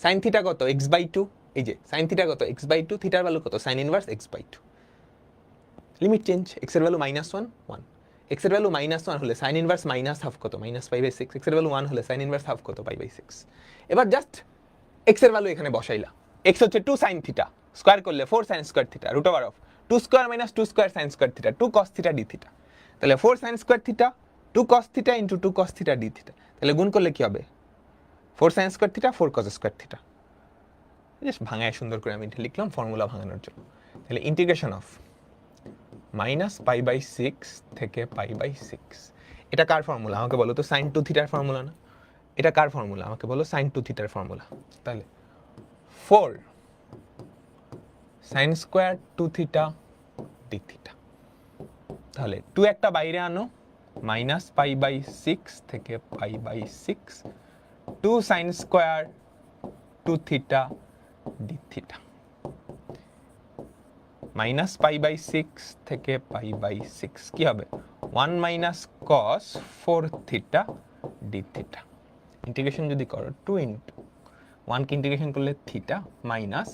sine theta কত x বাই 2, এই যে সাইন থিটা কত x বাই 2, থিটার ভ্যালু কত sine inverse x by 2। Limit change, x এর ভ্যালু -1 1, x এর ভ্যালু -1 হলে সাইন ইনভার্স মাইনাস হাফ কত মাইনাস পাই বাই 6, x এর ভ্যালু 1 হলে সাইন ইনভার্স হাফ কত পাই বাই 6। এবার জাস্ট x এর ভ্যালু এখানে বসাইলা, x হচ্ছে 2 সাইন থিটা, স্কয়ার করলে 4 sine square theta root over of 2 square minus 2 square sine square theta 2 cos theta d theta. তাহলে 4 sine square theta 2 cos theta into 2 cos theta d theta. তাহলে গুণ করলে কি হবে 4 sine square theta 4 cos square theta. Just ভাঙায় সুন্দর করে আমি এটা লিখলাম ফর্মুলা ভাঙানোর জন্য। তাহলে integration of minus pi by 6 থেকে পাই বাই 6, এটা কার ফর্মুলা আমাকে বলো তো? সাইন 2 থিটার ফর্মুলা না? এটা কার ফর্মুলা আমাকে বলো? সাইন 2 থিটার ফর্মুলা। তাহলে 4 sine square 2 theta d theta. তাহলে 2 একটা বাইরে আনো, মাইনাস পাই বাই 6 থেকে pi by 6 2 sine square 2 theta d theta, minus pi by 6 থেকে পাই বাই 6 কি হবে 1 minus cos 4 theta d theta. Integration যদি করো 2 ইন্টু 1 কে ইন্টিগ্রেশন করলে theta minus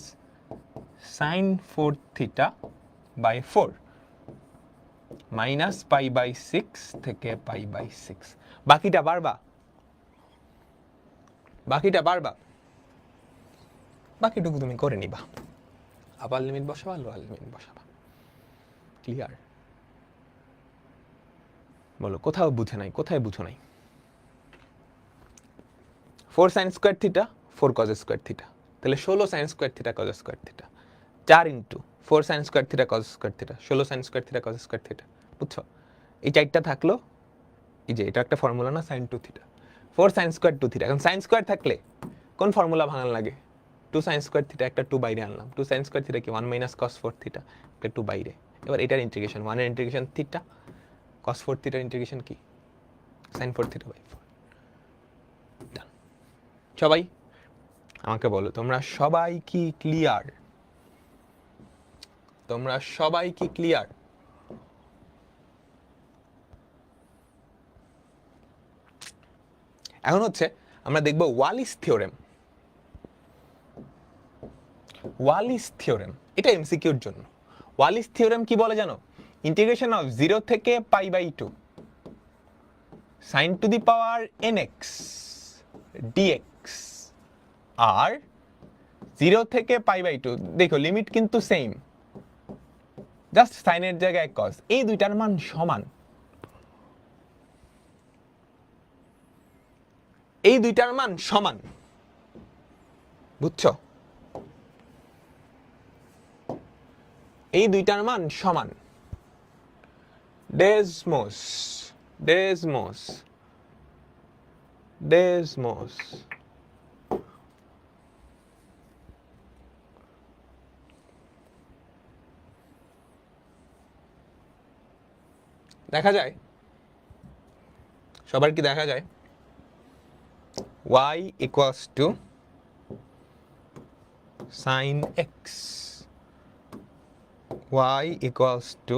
sine 4 theta by 4 minus pi by 6 থেকে পাই বাই 6। বাকিটা পারবা? বাকিটা পারবা? বাকিটুকু তুমি করে নিবা, আবার লিমিট বসাবা লোয়ার লিমিট বসাবা। ক্লিয়ার? বলো কোথাও বুঝে নাই, কোথায় বুঝো নাই? 4 sine square theta 4 cos square theta, তাহলে 16 sign square theta cos square theta, 4 into 4 sine square theta cos square theta 16 sign square theta cos square theta. বুঝছো? এই চারটা থাকলো, এই যে এটা একটা ফর্মুলা না sine 2 theta, 4 sine square 2 theta. এখন সাইন স্কোয়ার থাকলে কোন ফর্মুলা ভাঙান লাগে? 2 সাইন স্কোয়ার থিটা একটা 2 বাইরে আনলাম, 2 সাইন স্কোয়ার থিটা কি 1 মাইনাস কস 4 থিটা, একটা 2 বাইরে। এবার এটার ইন্টিগ্রেশন 1 এর ইন্টিগ্রেশন থিটা, কস 4 থিটার ইন্টিগ্রেশন কি সাইন 4 থিটা বাই 4। ডান। সবাই আমাকে বলো তোমরা সবাই কি ক্লিয়ার? তোমরা সবাই কি ক্লিয়ার? এখন হচ্ছে আমরা দেখব ওয়ালিস থিওরেম। ওয়ালিস থিওরেম এটা এমসিকিউর জন্য। ওয়ালিস থিওরেম কি বলে জানো? ইন্টিগ্রেশন অফ 0 থেকে pi by 2 sine to the power nx dx আর 0 থেকে পাই বাই 2, দেখো লিমিট কিন্তু সেম, জাস্ট সাইনের জায়গায় কস, এই দুইটার মান সমান। এই দুইটার মান সমান, বুঝছো? এই দুইটার মান সমান। ডেসমোস ডেসমোস ডেসমোস দেখা যায়? সবার কি দেখা যায়? y equals to sin x y equals to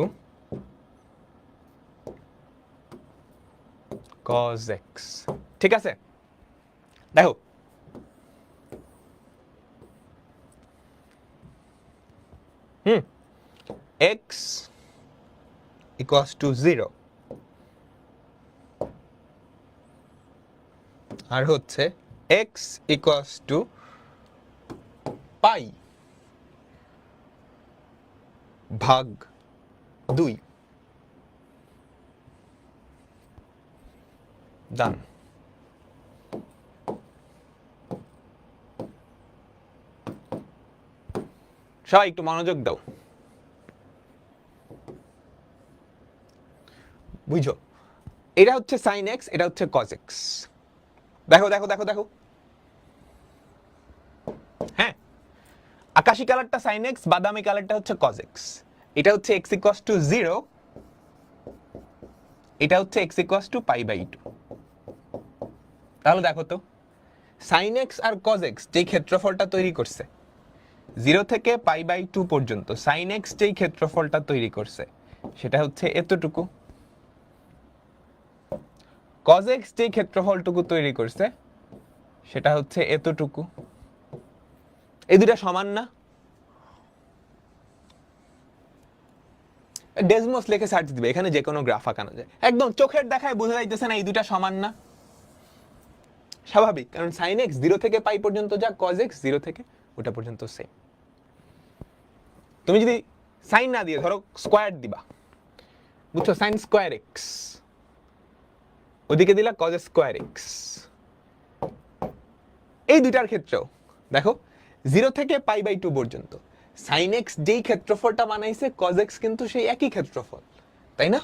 cos x, ঠিক আছে? দেখো x equals to 0 আর হচ্ছে x equals to পাই ভাগ 2, ডান। সবাই একটু মনোযোগ দাও, বুঝো? এটা হচ্ছে sin x, এটা হচ্ছে cos x। দেখো দেখো দেখো দেখো, হ্যাঁ, আকাশী কালারটা sin x, বাদামি কালারটা হচ্ছে cos x। এটা হচ্ছে x equals to 0, এটা হচ্ছে x equals to pi by 2। তাহলে দেখো তো sin x আর cos x যেই ক্ষেত্রফলটা তৈরি করছে 0 থেকে পাই বাই 2 পর্যন্ত, sin x যেই ক্ষেত্রফলটা তৈরি করছে সেটা হচ্ছে এতটুকু, cos x যেই ক্ষেত্রফলটুকু তৈরি করছে সেটা হচ্ছে এতটুকু। এই দুটা সমান না? ডেসমোস লিখে সার্চ দিবে, এখানে যে কোনো গ্রাফ আঁকানো যায়, একদম চোখের দেখায় বোঝা যাইতেছে না এই দুটা সমান না? স্বাভাবিক, কারণ sin x 0 থেকে পাই পর্যন্ত যা, cos x 0 থেকে ওটা পর্যন্ত সেম। তুমি যদি সাইন না দিয়ে ধরো স্কোয়ার দিবা, বুঝছো, sin স্কোয়ার x, ওদিকে দিলা cos স্কোয়ার x। এই দুটার ক্ষেত্রেও দেখো 0 থেকে পাই বাই 2 পর্যন্ত sin x যেই ক্ষেত্রফলটা বানাইছে cos x কিন্তু সেই একই ক্ষেত্রফল, তাই না?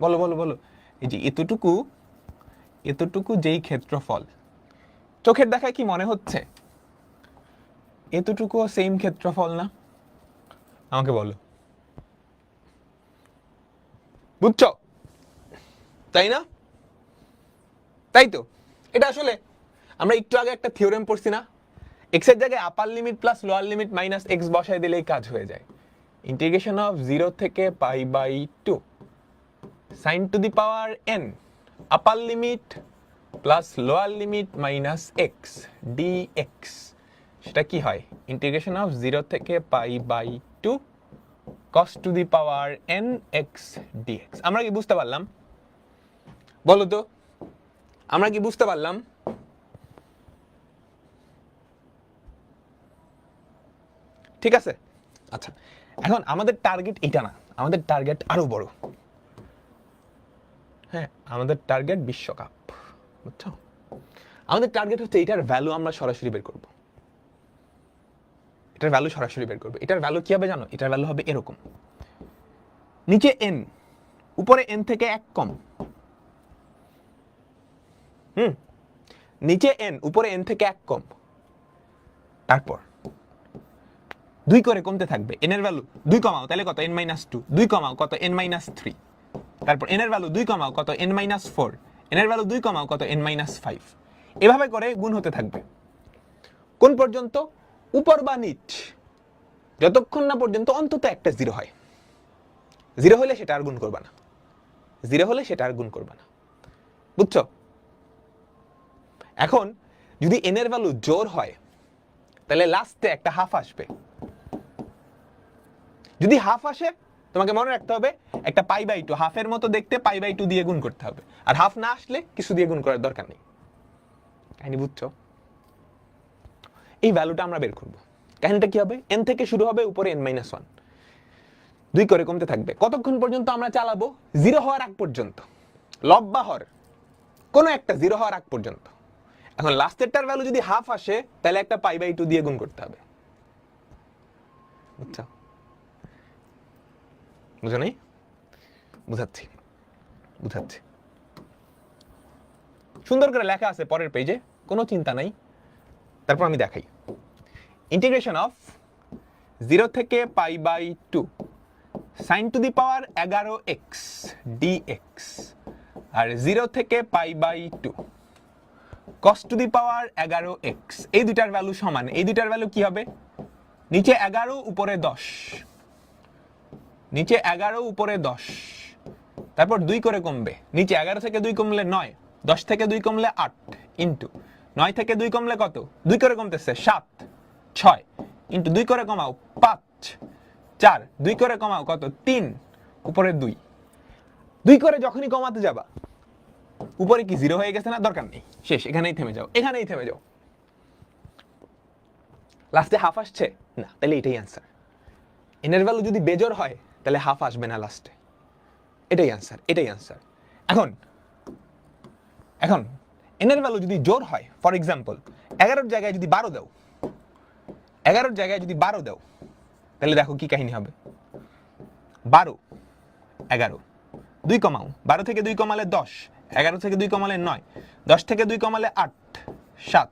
বলো বলো বলো, এই যে এতটুকু এতটুকু যেই ক্ষেত্রফল, চোখের দেখায় কি মনে হচ্ছে এতটুকুও সেম ক্ষেত্রফল না? আমাকে বলো, বুঝছো? তাই না? তাই তো। এটা আসলে আমরা একটু আগে একটা থিওরেম পড়ছি না, x এর জায়গায় upper limit plus lower limit minus x বসাই দিলেই কাজ হয়ে যায়। ইন্টিগ্রেশন অফ 0 থেকে pi by 2 sin to the power n upper limit plus lower limit minus x dx, সেটা কি হয়? ইন্টিগ্রেশন অফ 0 থেকে pi by 2 cos to the power n x dx। আমরা কি বুঝতে পারলাম? বলো তো, আমরা কি বুঝতে পারলাম? ঠিক আছে, আচ্ছা, এখন আমাদের টার্গেট এটা না, আমাদের টার্গেট আরো বড়। হ্যাঁ, আমাদের টার্গেট বিশ্বকাপ, বুঝছো? আমাদের টার্গেট হচ্ছে এটার ভ্যালু আমরা সরাসরি বের করব। এটার ভ্যালু সরাসরি বের করব। এটার ভ্যালু কি হবে জানো? এটার ভ্যালু হবে এরকম, নিচে n, উপরে n থেকে 1 কম। নিচে n, উপরে n থেকে 1 কম, তারপর 2 করে কমতে থাকবে। n এর ভ্যালু 2 কমাও, তাহলে কত? n-2। 2 কমাও, কত? n-3। তারপর n এর ভ্যালু 2 কমাও, কত? n-4। n এর ভ্যালু 2 কমাও, কত? n-5। এভাবে করে গুণ হতে থাকবে। কোন পর্যন্ত? উপর বা নিচ, যতক্ষণ না পর্যন্ত অন্তত একটা 0 হয়। 0 হলে সেটা আর গুণ করবা না, 0 হলে সেটা আর গুণ করবা না, বুঝছো? এখন যদি n এর ভ্যালু জোর হয় তাহলে লাস্টে একটা হাফ আসবে। যদি হাফ আসে, তোমাকে মনে রাখতে হবে একটা পাই বাই 2 হাফের মতো দেখতে, পাই বাই 2 দিয়ে গুণ করতে হবে। আর হাফ না আসলে কিছু দিয়ে গুণ করার দরকার নেই। কাহিনী বুঝছো? এই ভ্যালুটা আমরা বের করব। কাহিনীটা কি হবে? n থেকে শুরু হবে, উপরে n-1, 2 করে কমতে থাকবে। কতক্ষণ পর্যন্ত আমরা চালাবো? 0 হওয়ার আগ পর্যন্ত, লব্বা হর কোনো একটা 0 হওয়ার আগ পর্যন্ত। এখন লাস্টেরটার ভ্যালু যদি হাফ আসে তাহলে একটা পাই বাই 2 দিয়ে গুণ করতে হবে, বুঝছো? বুঝো নাই? বুঝাচ্ছি বুঝাচ্ছি, সুন্দর করে লেখা আছে পরের পেজে, কোনো চিন্তা নাই। তারপর আমি দেখাই। ইন্টিগ্রেশন অফ 0 থেকে pi by 2 sin to the power 11x dx, আর 0 থেকে pi by 2 cos to the power 11x, এই দুইটার ভ্যালু সমান, এই দুইটার ভ্যালু কি হবে? নিচে 11 উপরে 10, নিচে 11 উপরে 10, তারপর 2 করে কমবে, নিচে 11 থেকে 2 কমলে 9, 10 থেকে 2 কমলে 8, ইন্টু 9 থেকে 2 কমলে কত? 2 করে কমতেছে 7, 6, ইন্টু 2 করে কমাও 5, 4, 2 করে কমাও কত? 3, উপরে 2, 2 করে যখনই কমাতে যাবা উপরে কি 0 হয়ে গেছে না? দরকার নেই, শেষ, এখানেই থেমে যাও, এখানেই থেমে যাও। লাস্টে হাফ আসছে না, তাহলে এটাই অ্যান্সার। এনের ভ্যালু যদি বেজোড় হয় তাহলে হাফ আসবে না লাস্টে, এটাই অ্যান্সার, এটাই অ্যান্সার। এখন এনের ভ্যালু যদি জোড় হয়, ফর এক্সাম্পল 11 জায়গায় যদি 12 দাও, 11 জায়গায় যদি 12 দাও, তাহলে দেখো কি কাহিনী হবে। 12, 11, 2 কমাও, 12 থেকে 2 কমালে 10, 11 থেকে 2 কমালে 9, 10 থেকে 2 কমালে 8, 7,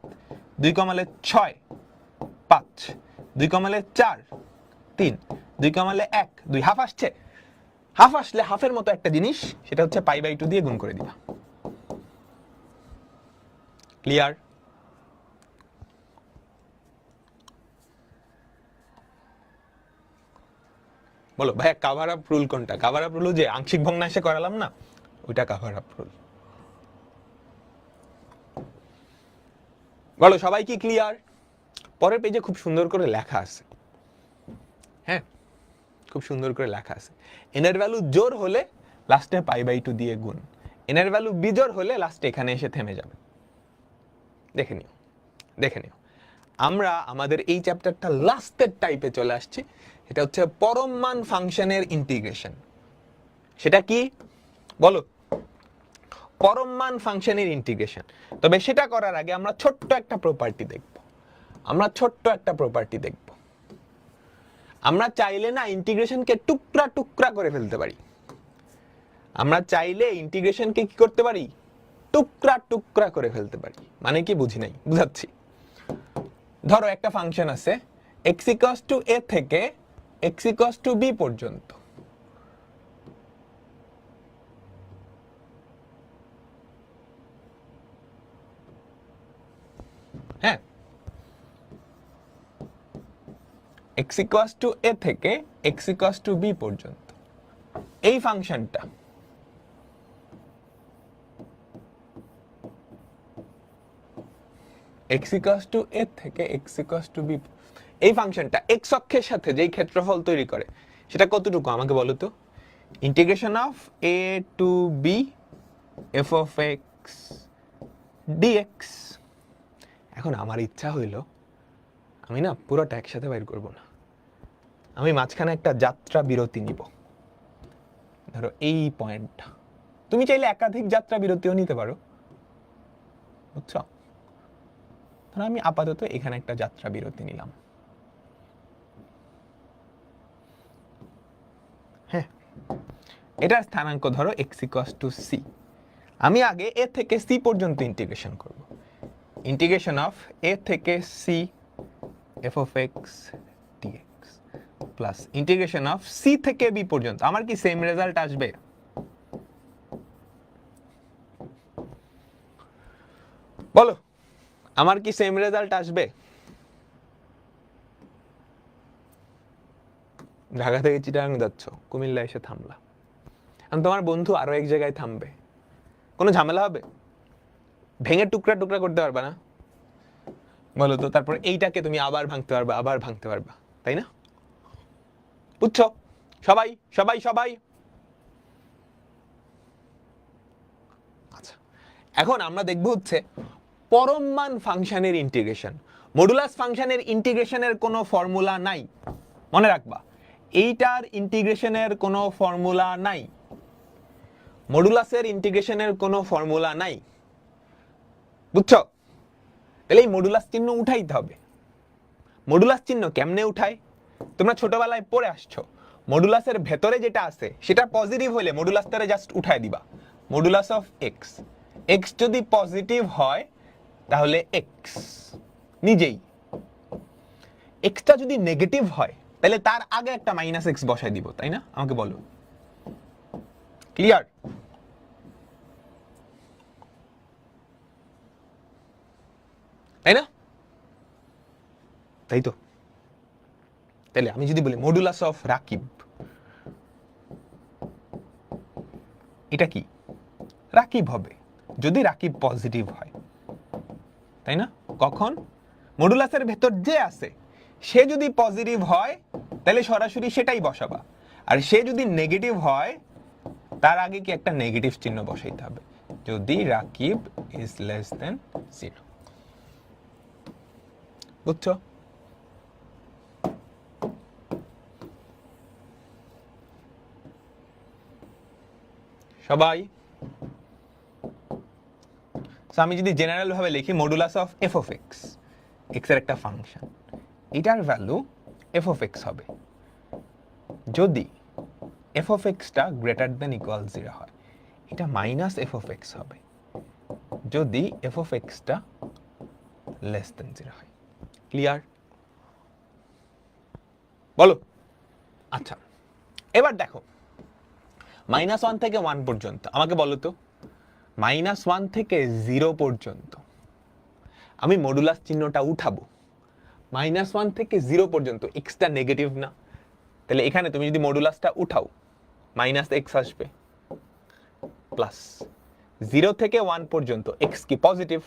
2 কমালে 6, 5, 2 কমালে 4, 3, 2 কমালে 1, 2, হাফ আসছে। হাফ আসলে হাফের মতো একটা জিনিস, সেটা হচ্ছে π/2 দিয়ে গুণ করে দিবা। ক্লিয়ার? বলো ভাইয়া কাভার আপ রুল কোনটা? কাভার আপ রুল যে আংশিক ভগ্নাংশে করালাম না, ওইটা কাভার আপ রুল। বলো সবাই কি ক্লিয়ার? পরের পেজে খুব সুন্দর করে লেখা আছে, হ্যাঁ খুব সুন্দর করে লেখা আছে। এনের ভ্যালু জোড় হলে লাস্টে π/2 দিয়ে গুণ, এনের ভ্যালু বিজোড় হলে লাস্টে এখানে এসে থেমে যাবে। দেখে নিও, দেখে নিও। আমরা আমাদের এই চ্যাপ্টারটা লাস্টের টাইপে চলে আসছি, এটা হচ্ছে পরম মান ফাংশনের ইন্টিগ্রেশন। সেটা কি বলো? পরম মান ফাংশনের ইন্টিগ্রেশন। তবে সেটা করার আগে আমরা ছোট্ট একটা প্রপার্টি দেখব, আমরা চাইলে না ইন্টিগ্রেশনকে টুকরা টুকরা করে ফেলতে পারি। আমরা চাইলে ইন্টিগ্রেশনকে কি করতে পারি? টুকরা টুকরা করে ফেলতে পারি। মানে কি বুঝি নাই, বুঝাচ্ছি। ধরো একটা ফাংশন আছে x = a থেকে x = b পর্যন্ত। হ্যাঁ, x = a থেকে x = b পর্যন্ত এই ফাংশনটা x = a থেকে x = b, এই ফাংশনটা x অক্ষের সাথে যেই ক্ষেত্রফল তৈরি করে সেটা কতটুকু আমাকে বলো তো? Integration of a to b f of x dx। এখন আমার ইচ্ছা হইল আমি না পুরোটা একসাথে বাইর করব না, আমি মাঝখানে একটা যাত্রা বিরতি নিব। ধরো এই পয়েন্টটা, তুমি চাইলে একাধিক যাত্রা বিরতিও নিতে পারো, বুঝছো? ধরো আমি আপাতত এখানে একটা যাত্রা বিরতি নিলাম। হ্যাঁ, এটার স্থানাঙ্ক ধরো x = c। আমি আগে a থেকে c পর্যন্ত ইন্টিগ্রেশন করব। ইন্টিগ্রেশন অফ a থেকে c f of x dx plus integration of c থেকে b পর্যন্ত। আমার কি সেম রেজাল্ট আসবে? বলো, আমার কি সেম রেজাল্ট আসবে? ঢাকা থেকে চিটাগাং যাচ্ছ, কুমিল্লা এসে থামলা, এখন তোমার বন্ধু আরো এক জায়গায় থামবে, কোনো ঝামেলা হবে? ভেঙে টুকরা টুকরা করতে পারবা না বলো তো? তারপর এইটাকে তুমি আবার ভাঙতে পারবা, আবার ভাঙতে পারবা, তাই না? বুঝছো সবাই? সবাই সবাই আচ্ছা, এখন আমরা দেখব হচ্ছে পরম মান ফাংশনের ইন্টিগ্রেশন। মডুলাস ফাংশনের ইন্টিগ্রেশনের কোনো ফর্মুলা নাই, মনে রাখবা। এইটার ইন্টিগ্রেশনের কোনো ফর্মুলা নাই, মডুলাসের ইন্টিগ্রেশনের কোনো ফর্মুলা নাই, বুঝছো? তাহলে এই মডুলাস চিহ্ন উঠাইতে হবে। মডুলাস চিহ্ন কেমনে উঠায়? তোমরা ছোটবেলায় পড়ে আসছো, মডুলাসের ভেতরে যেটা আছে সেটা পজিটিভ হলে মডুলাসটারে জাস্ট উঠায় দিবা। মডুলাস অফ এক্স, এক্স যদি পজিটিভ হয় তাহলে এক্স নিজেই, এক্সটা যদি নেগেটিভ হয় তাহলে তার আগে একটা -x বসায় দিব, তাই না? আমাকে বলো, ক্লিয়ার? তাই না? তাই তো। তাহলে আমি যদি বলি মডুলাস অফ রাকিব, এটা কি? রাকিব হবে যদি রাকিব পজিটিভ হয়, তাই না? কখন? মডুলাসের ভেতর যে আছে সে যদি পজিটিভ হয় তাহলে সরাসরি সেটাই বসাবা, আর সে যদি নেগেটিভ হয় তার আগে কি একটা নেগেটিভ চিহ্ন বসাইতে হবে, যদি রাকিব ইজ লেস দেন 0। বুঝছো? সবাই? আমি যদি জেনারেল ভাবে লিখি modulus of F of x, x এর একটা ফাংশন, এটার ভ্যালু এফ অফ এক্স হবে যদি F of extra greater than equal 0 হয়। এটা মাইনাস এফ অফ এক্স হবে যদি F of extra less than 0 হয়। ক্লিয়ার? বলো। আচ্ছা, এবার দেখো -1 থেকে 1 পর্যন্ত আমাকে বলো তো, -1 থেকে 0 পর্যন্ত আমি মডুলাস চিহ্নটা উঠাবো। -1 থেকে 0 পর্যন্ত এক্সটা নেগেটিভ না, তাহলে এখানে তুমি যদি মডুলাসটা উঠাও -x আসবে, প্লাস 0 থেকে 1 পর্যন্ত এক্স কি পজিটিভ।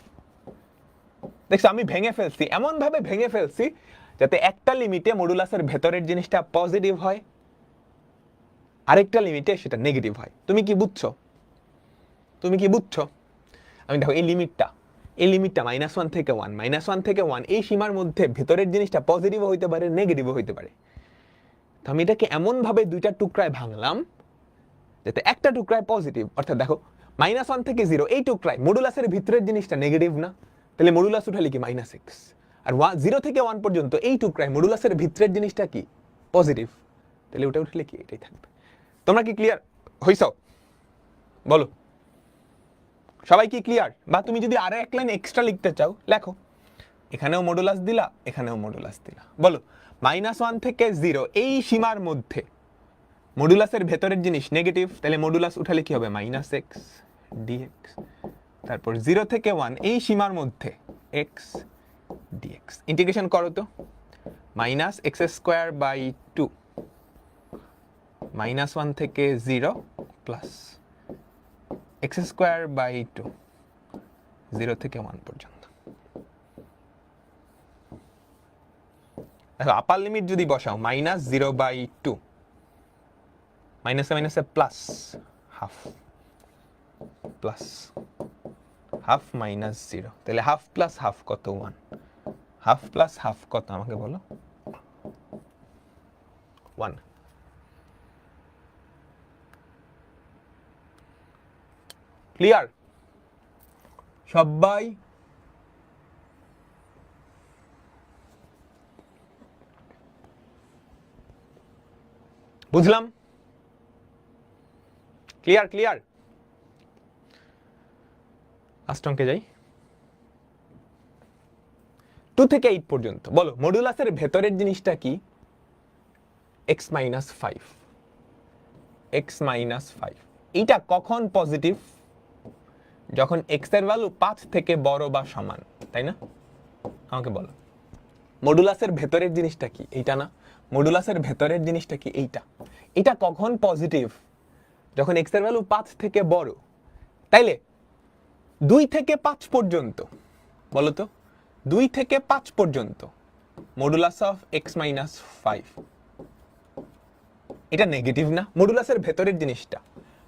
দেখছো আমি ভেঙে ফেলছি, এমন ভাবে ভেঙে ফেলছি যাতে একটা লিমিটে মডুলাসের ভেতরের জিনিসটা পজিটিভ হয়, আরেকটা লিমিটে সেটা নেগেটিভ হয়। তুমি কি বুঝছো? তুমি কি বুঝছো? আমি দেখো এই লিমিটটা -1 থেকে 1, -1 থেকে 1 এই সীমার মধ্যে ভেতরের জিনিসটা পজিটিভও হইতে পারে, নেগেটিভও হইতে পারে। তো আমি এটাকে এমন ভাবে দুইটা টুকরায় ভাঙলাম যাতে একটা টুকরায় পজিটিভ, অর্থাৎ দেখো -1 থেকে 0 এই টুকরায় মডুলাসের ভিতরের জিনিসটা নেগেটিভ না, তাহলে মডুলাস উঠালে কি -x, আর 0 থেকে 1 পর্যন্ত এই টুকরায় মডুলাসের ভিতরের জিনিসটা কি পজিটিভ, তাহলে ওটা উঠলে কি এটাই থাকবে। তোমরা কি ক্লিয়ার হইছো? বলো সবাই কি ক্লিয়ার? বা তুমি যদি আরো এক লাইন এক্সট্রা লিখতে চাও লেখো, এখানেও মডুলাস দিলা, এখানেও মডুলাস দিলা। বলো -1 থেকে 0 এই সীমার মধ্যে মডুলাসের ভেতরের জিনিস নেগেটিভ, তাহলে মডুলাস উঠালে কি হবে -x dx। তারপর 0 থেকে 1 এই সীমার মধ্যে x dx। ইন্টিগ্রেশন করো তো, -x²/2 -1 থেকে 0 প্লাস x²/2 0 থেকে 1 পর্যন্ত। দেখো আপার লিমিট যদি বসাও -0/2, মাইনাসে মাইনাসে প্লাস হাফ, প্লাস হাফ -0, তাহলে হাফ প্লাস হাফ কত? 1। হাফ প্লাস হাফ কত আমাকে বলো? 1। ক্লিয়ার সবাই? বুঝলাম? Clear clear? লাস্ট অঙ্কে যাই, 2 থেকে 8 পর্যন্ত। বলো মডুলাসের ভেতরের জিনিসটা কি? x - 5, x - 5। এটা কখন পজিটিভ? যখন x এর ভ্যালু 5 থেকে বড় বা সমান, তাই না? আমাকে বলো মডুলাসের ভেতরের জিনিসটা কি? এইটা না? মডুলাসের ভেতরের জিনিসটা কি? এইটা। এটা কখন পজিটিভ? যখন x এর ভ্যালু 5 থেকে বড়। তাইলে 2 থেকে 5 পর্যন্ত, বলো তো 2 থেকে 5 পর্যন্ত মডুলাস অফ x - 5 এটা নেগেটিভ না? মডুলাসের ভেতরের জিনিসটা।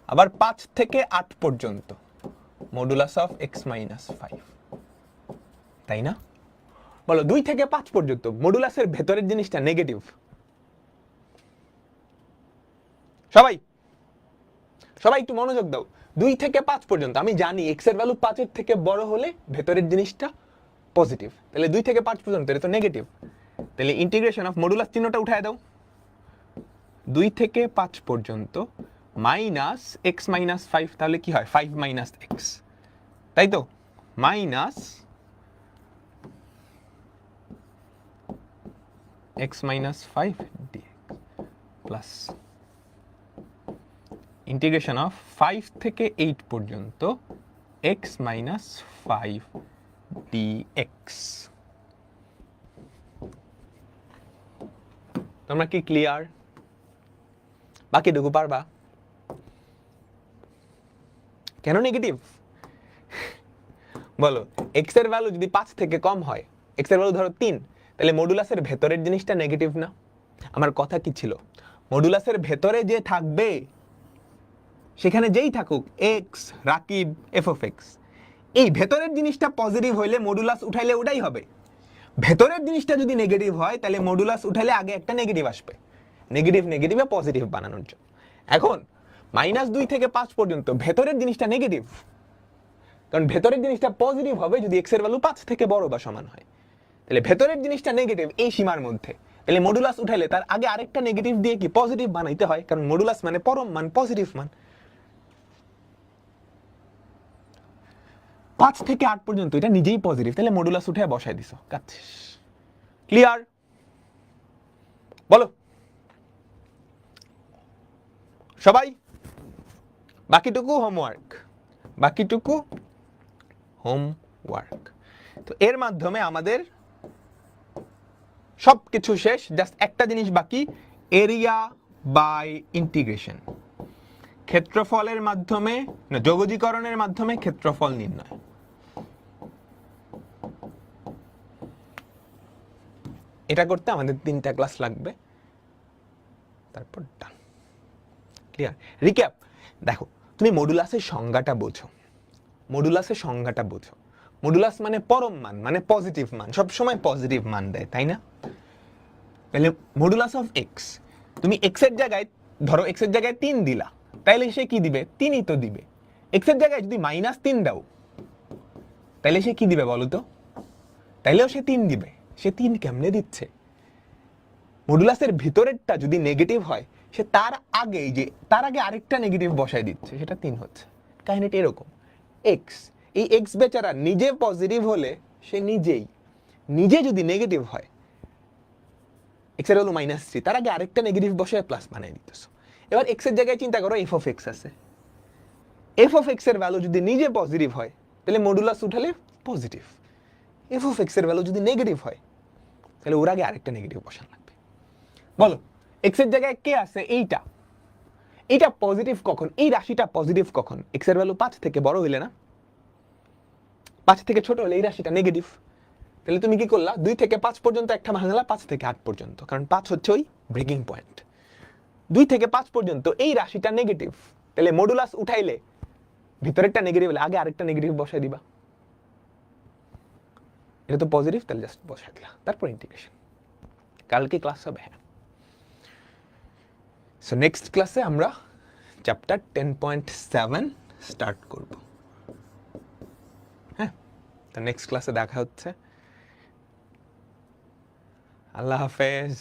আবার 5 থেকে 8 পর্যন্ত মডুলাস অফ x - 5, তাই না? বলো 2 থেকে 5 পর্যন্ত মডুলাসের ভেতরের জিনিসটা নেগেটিভ। সবাই সবাই একটু মনোযোগ দাও। 2 থেকে 5 পর্যন্ত আমি জানি x এর ভ্যালু 5 এর থেকে বড় হলে ভেতরের জিনিসটা পজিটিভ, তাহলে 2 থেকে 5 পর্যন্ত এটা তো নেগেটিভ। তাহলে ইন্টিগ্রেশন অফ মডুলাস চিহ্নটা উঠায় দাও। 2 থেকে 5 পর্যন্ত মাইনাস x - 5, তাহলে কি হয় 5 - x, তাই তো? Minus x - 5 dx plus integration of 5 থেকে 8 পর্যন্ত x - 5 dx। তোমরা কি ক্লিয়ার? বাকিটুকু পারবা? কেন নেগেটিভ বলো? এক্স এর ভ্যালু যদি 5 থেকে কম হয়, এক্স এর ভ্যালু ধরো 3, তাহলে মডুলাসের ভেতরের জিনিসটা নেগেটিভ না? আমার কথা কি ছিল? মডুলাসের ভেতরে যে থাকবে, সেখানে যেই থাকুক x, Rakib, F of x, এই ভেতরের জিনিসটা পজিটিভ হইলে মডুলাস উঠাইলে ওটাই হবে। ভেতরের জিনিসটা যদি নেগেটিভ হয়, তাহলে মডুলাস উঠাইলে আগে একটা নেগেটিভ আসবে, নেগেটিভ নেগেটিভে পজিটিভ বানানোর জন্য। এখন -2 থেকে 5 পর্যন্ত ভেতরের জিনিসটা নেগেটিভ, কারণ ভেতরের জিনিসটা পজিটিভ হবে যদি এক্স এর ভ্যালু 5 থেকে বড় বা সমান হয়। তাহলে ভেতরের জিনিসটা নেগেটিভ এই সীমার মধ্যে, তাহলে মডুলাস উঠাইলে তার আগে আরেকটা নেগেটিভ দিয়ে কি পজিটিভ বানাইতে হয়, কারণ মডুলাস মানে পরম মান, পজিটিভ মান। 5 থেকে 8 পর্যন্ত এটা নিজেই পজিটিভ, তাহলে মডুলাস উঠে বসায় দিছো, কাজ শেষ। ক্লিয়ার? বলো সবাই। বাকিটুকু হোমওয়ার্ক, বাকিটুকু হোমওয়ার্ক। তো এর মাধ্যমে আমাদের সবকিছু শেষ, জাস্ট একটা জিনিস বাকি, এরিয়া বাই ইন্টিগ্রেশন। ক্ষেত্রফলের মাধ্যমে না, যোগজীকরণের মাধ্যমে ক্ষেত্রফল নির্ণয়। এটা করতে আমাদের 3টা ক্লাস লাগবে, তারপর ডান। ক্লিয়ার? রিক্যাপ দেখো, তুমি মডুলাসের সংজ্ঞাটা বোঝো, মডুলাসের সংজ্ঞাটা বোঝো। মডুলাস মানে পরম মান, মানে পজিটিভ মান, সবসময় পজিটিভ মান দেয়, তাই না? তাহলে মডুলাস অফ এক্স, তুমি এক্স এর জায়গায় ধরো এক্স এর জায়গায় 3 দিলা, তাইলে সে কি দিবে? 3ই তো দিবে। এক্স এর জায়গায় যদি -3 দাও, তাইলে সে কি দিবে বলো তো? তাইলেও সে 3 দিবে। সে 3 কেমনে দিচ্ছে? মডুলাসের ভিতরেরটা যদি নেগেটিভ হয়, সে তার আগে আরেকটা নেগেটিভ বসায় দিচ্ছে, সেটা 3 হচ্ছে। কাহিনীটা এরকম। এক্স, এই এক্স বেচারা নিজে পজিটিভ হলে সে নিজে যদি নেগেটিভ হয়, এক্স এর হলো -3, তার আগে আরেকটা নেগেটিভ বসায় প্লাস বানিয়ে দিতেছো। এবার এক্স এর জায়গায় চিন্তা করো এফ অফ এক্স আছে, এফ অফ এক্স এর ভ্যালু যদি নিজে পজিটিভ হয়, তাহলে মডুলাস উঠালে পজিটিভ। এফ অফ এক্স এর ভ্যালু যদি নেগেটিভ হয়, তাহলে ওর আগে আরেকটা নেগেটিভ বসানো লাগবে। বলো, এক্স এর জায়গায় কে আছে? এইটা পজিটিভ কখন? এই রাশিটা পজিটিভ কখন? এক্স এর ভ্যালু 5 থেকে বড় হইলে না? 5 থেকে ছোট হলে এই রাশিটা নেগেটিভ। তাহলে তুমি কি করলা? 2 থেকে 5 পর্যন্ত একটা ভাঙলা, 5 থেকে 8 পর্যন্ত, কারণ 5 হচ্ছে ওই ব্রেকিং পয়েন্ট। 2 থেকে 5 পর্যন্ত এই রাশিটা নেগেটিভ, তাহলে মডুলাস উঠাইলে ভিতরেরটা নেগেটিভ হলে আগে আরেকটা নেগেটিভ বসাই দিবা। এটা তো পজিটিভ, তাহলে জাস্ট বসাই দিলা, তারপর ইন্টিগ্রেশন। কালকে ক্লাস হবে। হ্যাঁ, সো নেক্সট ক্লাসে আমরা চ্যাপ্টার 10.7 স্টার্ট করব। হ্যাঁ, তো নেক্সট ক্লাসে দেখা হচ্ছে। আল্লাহ হাফেজ।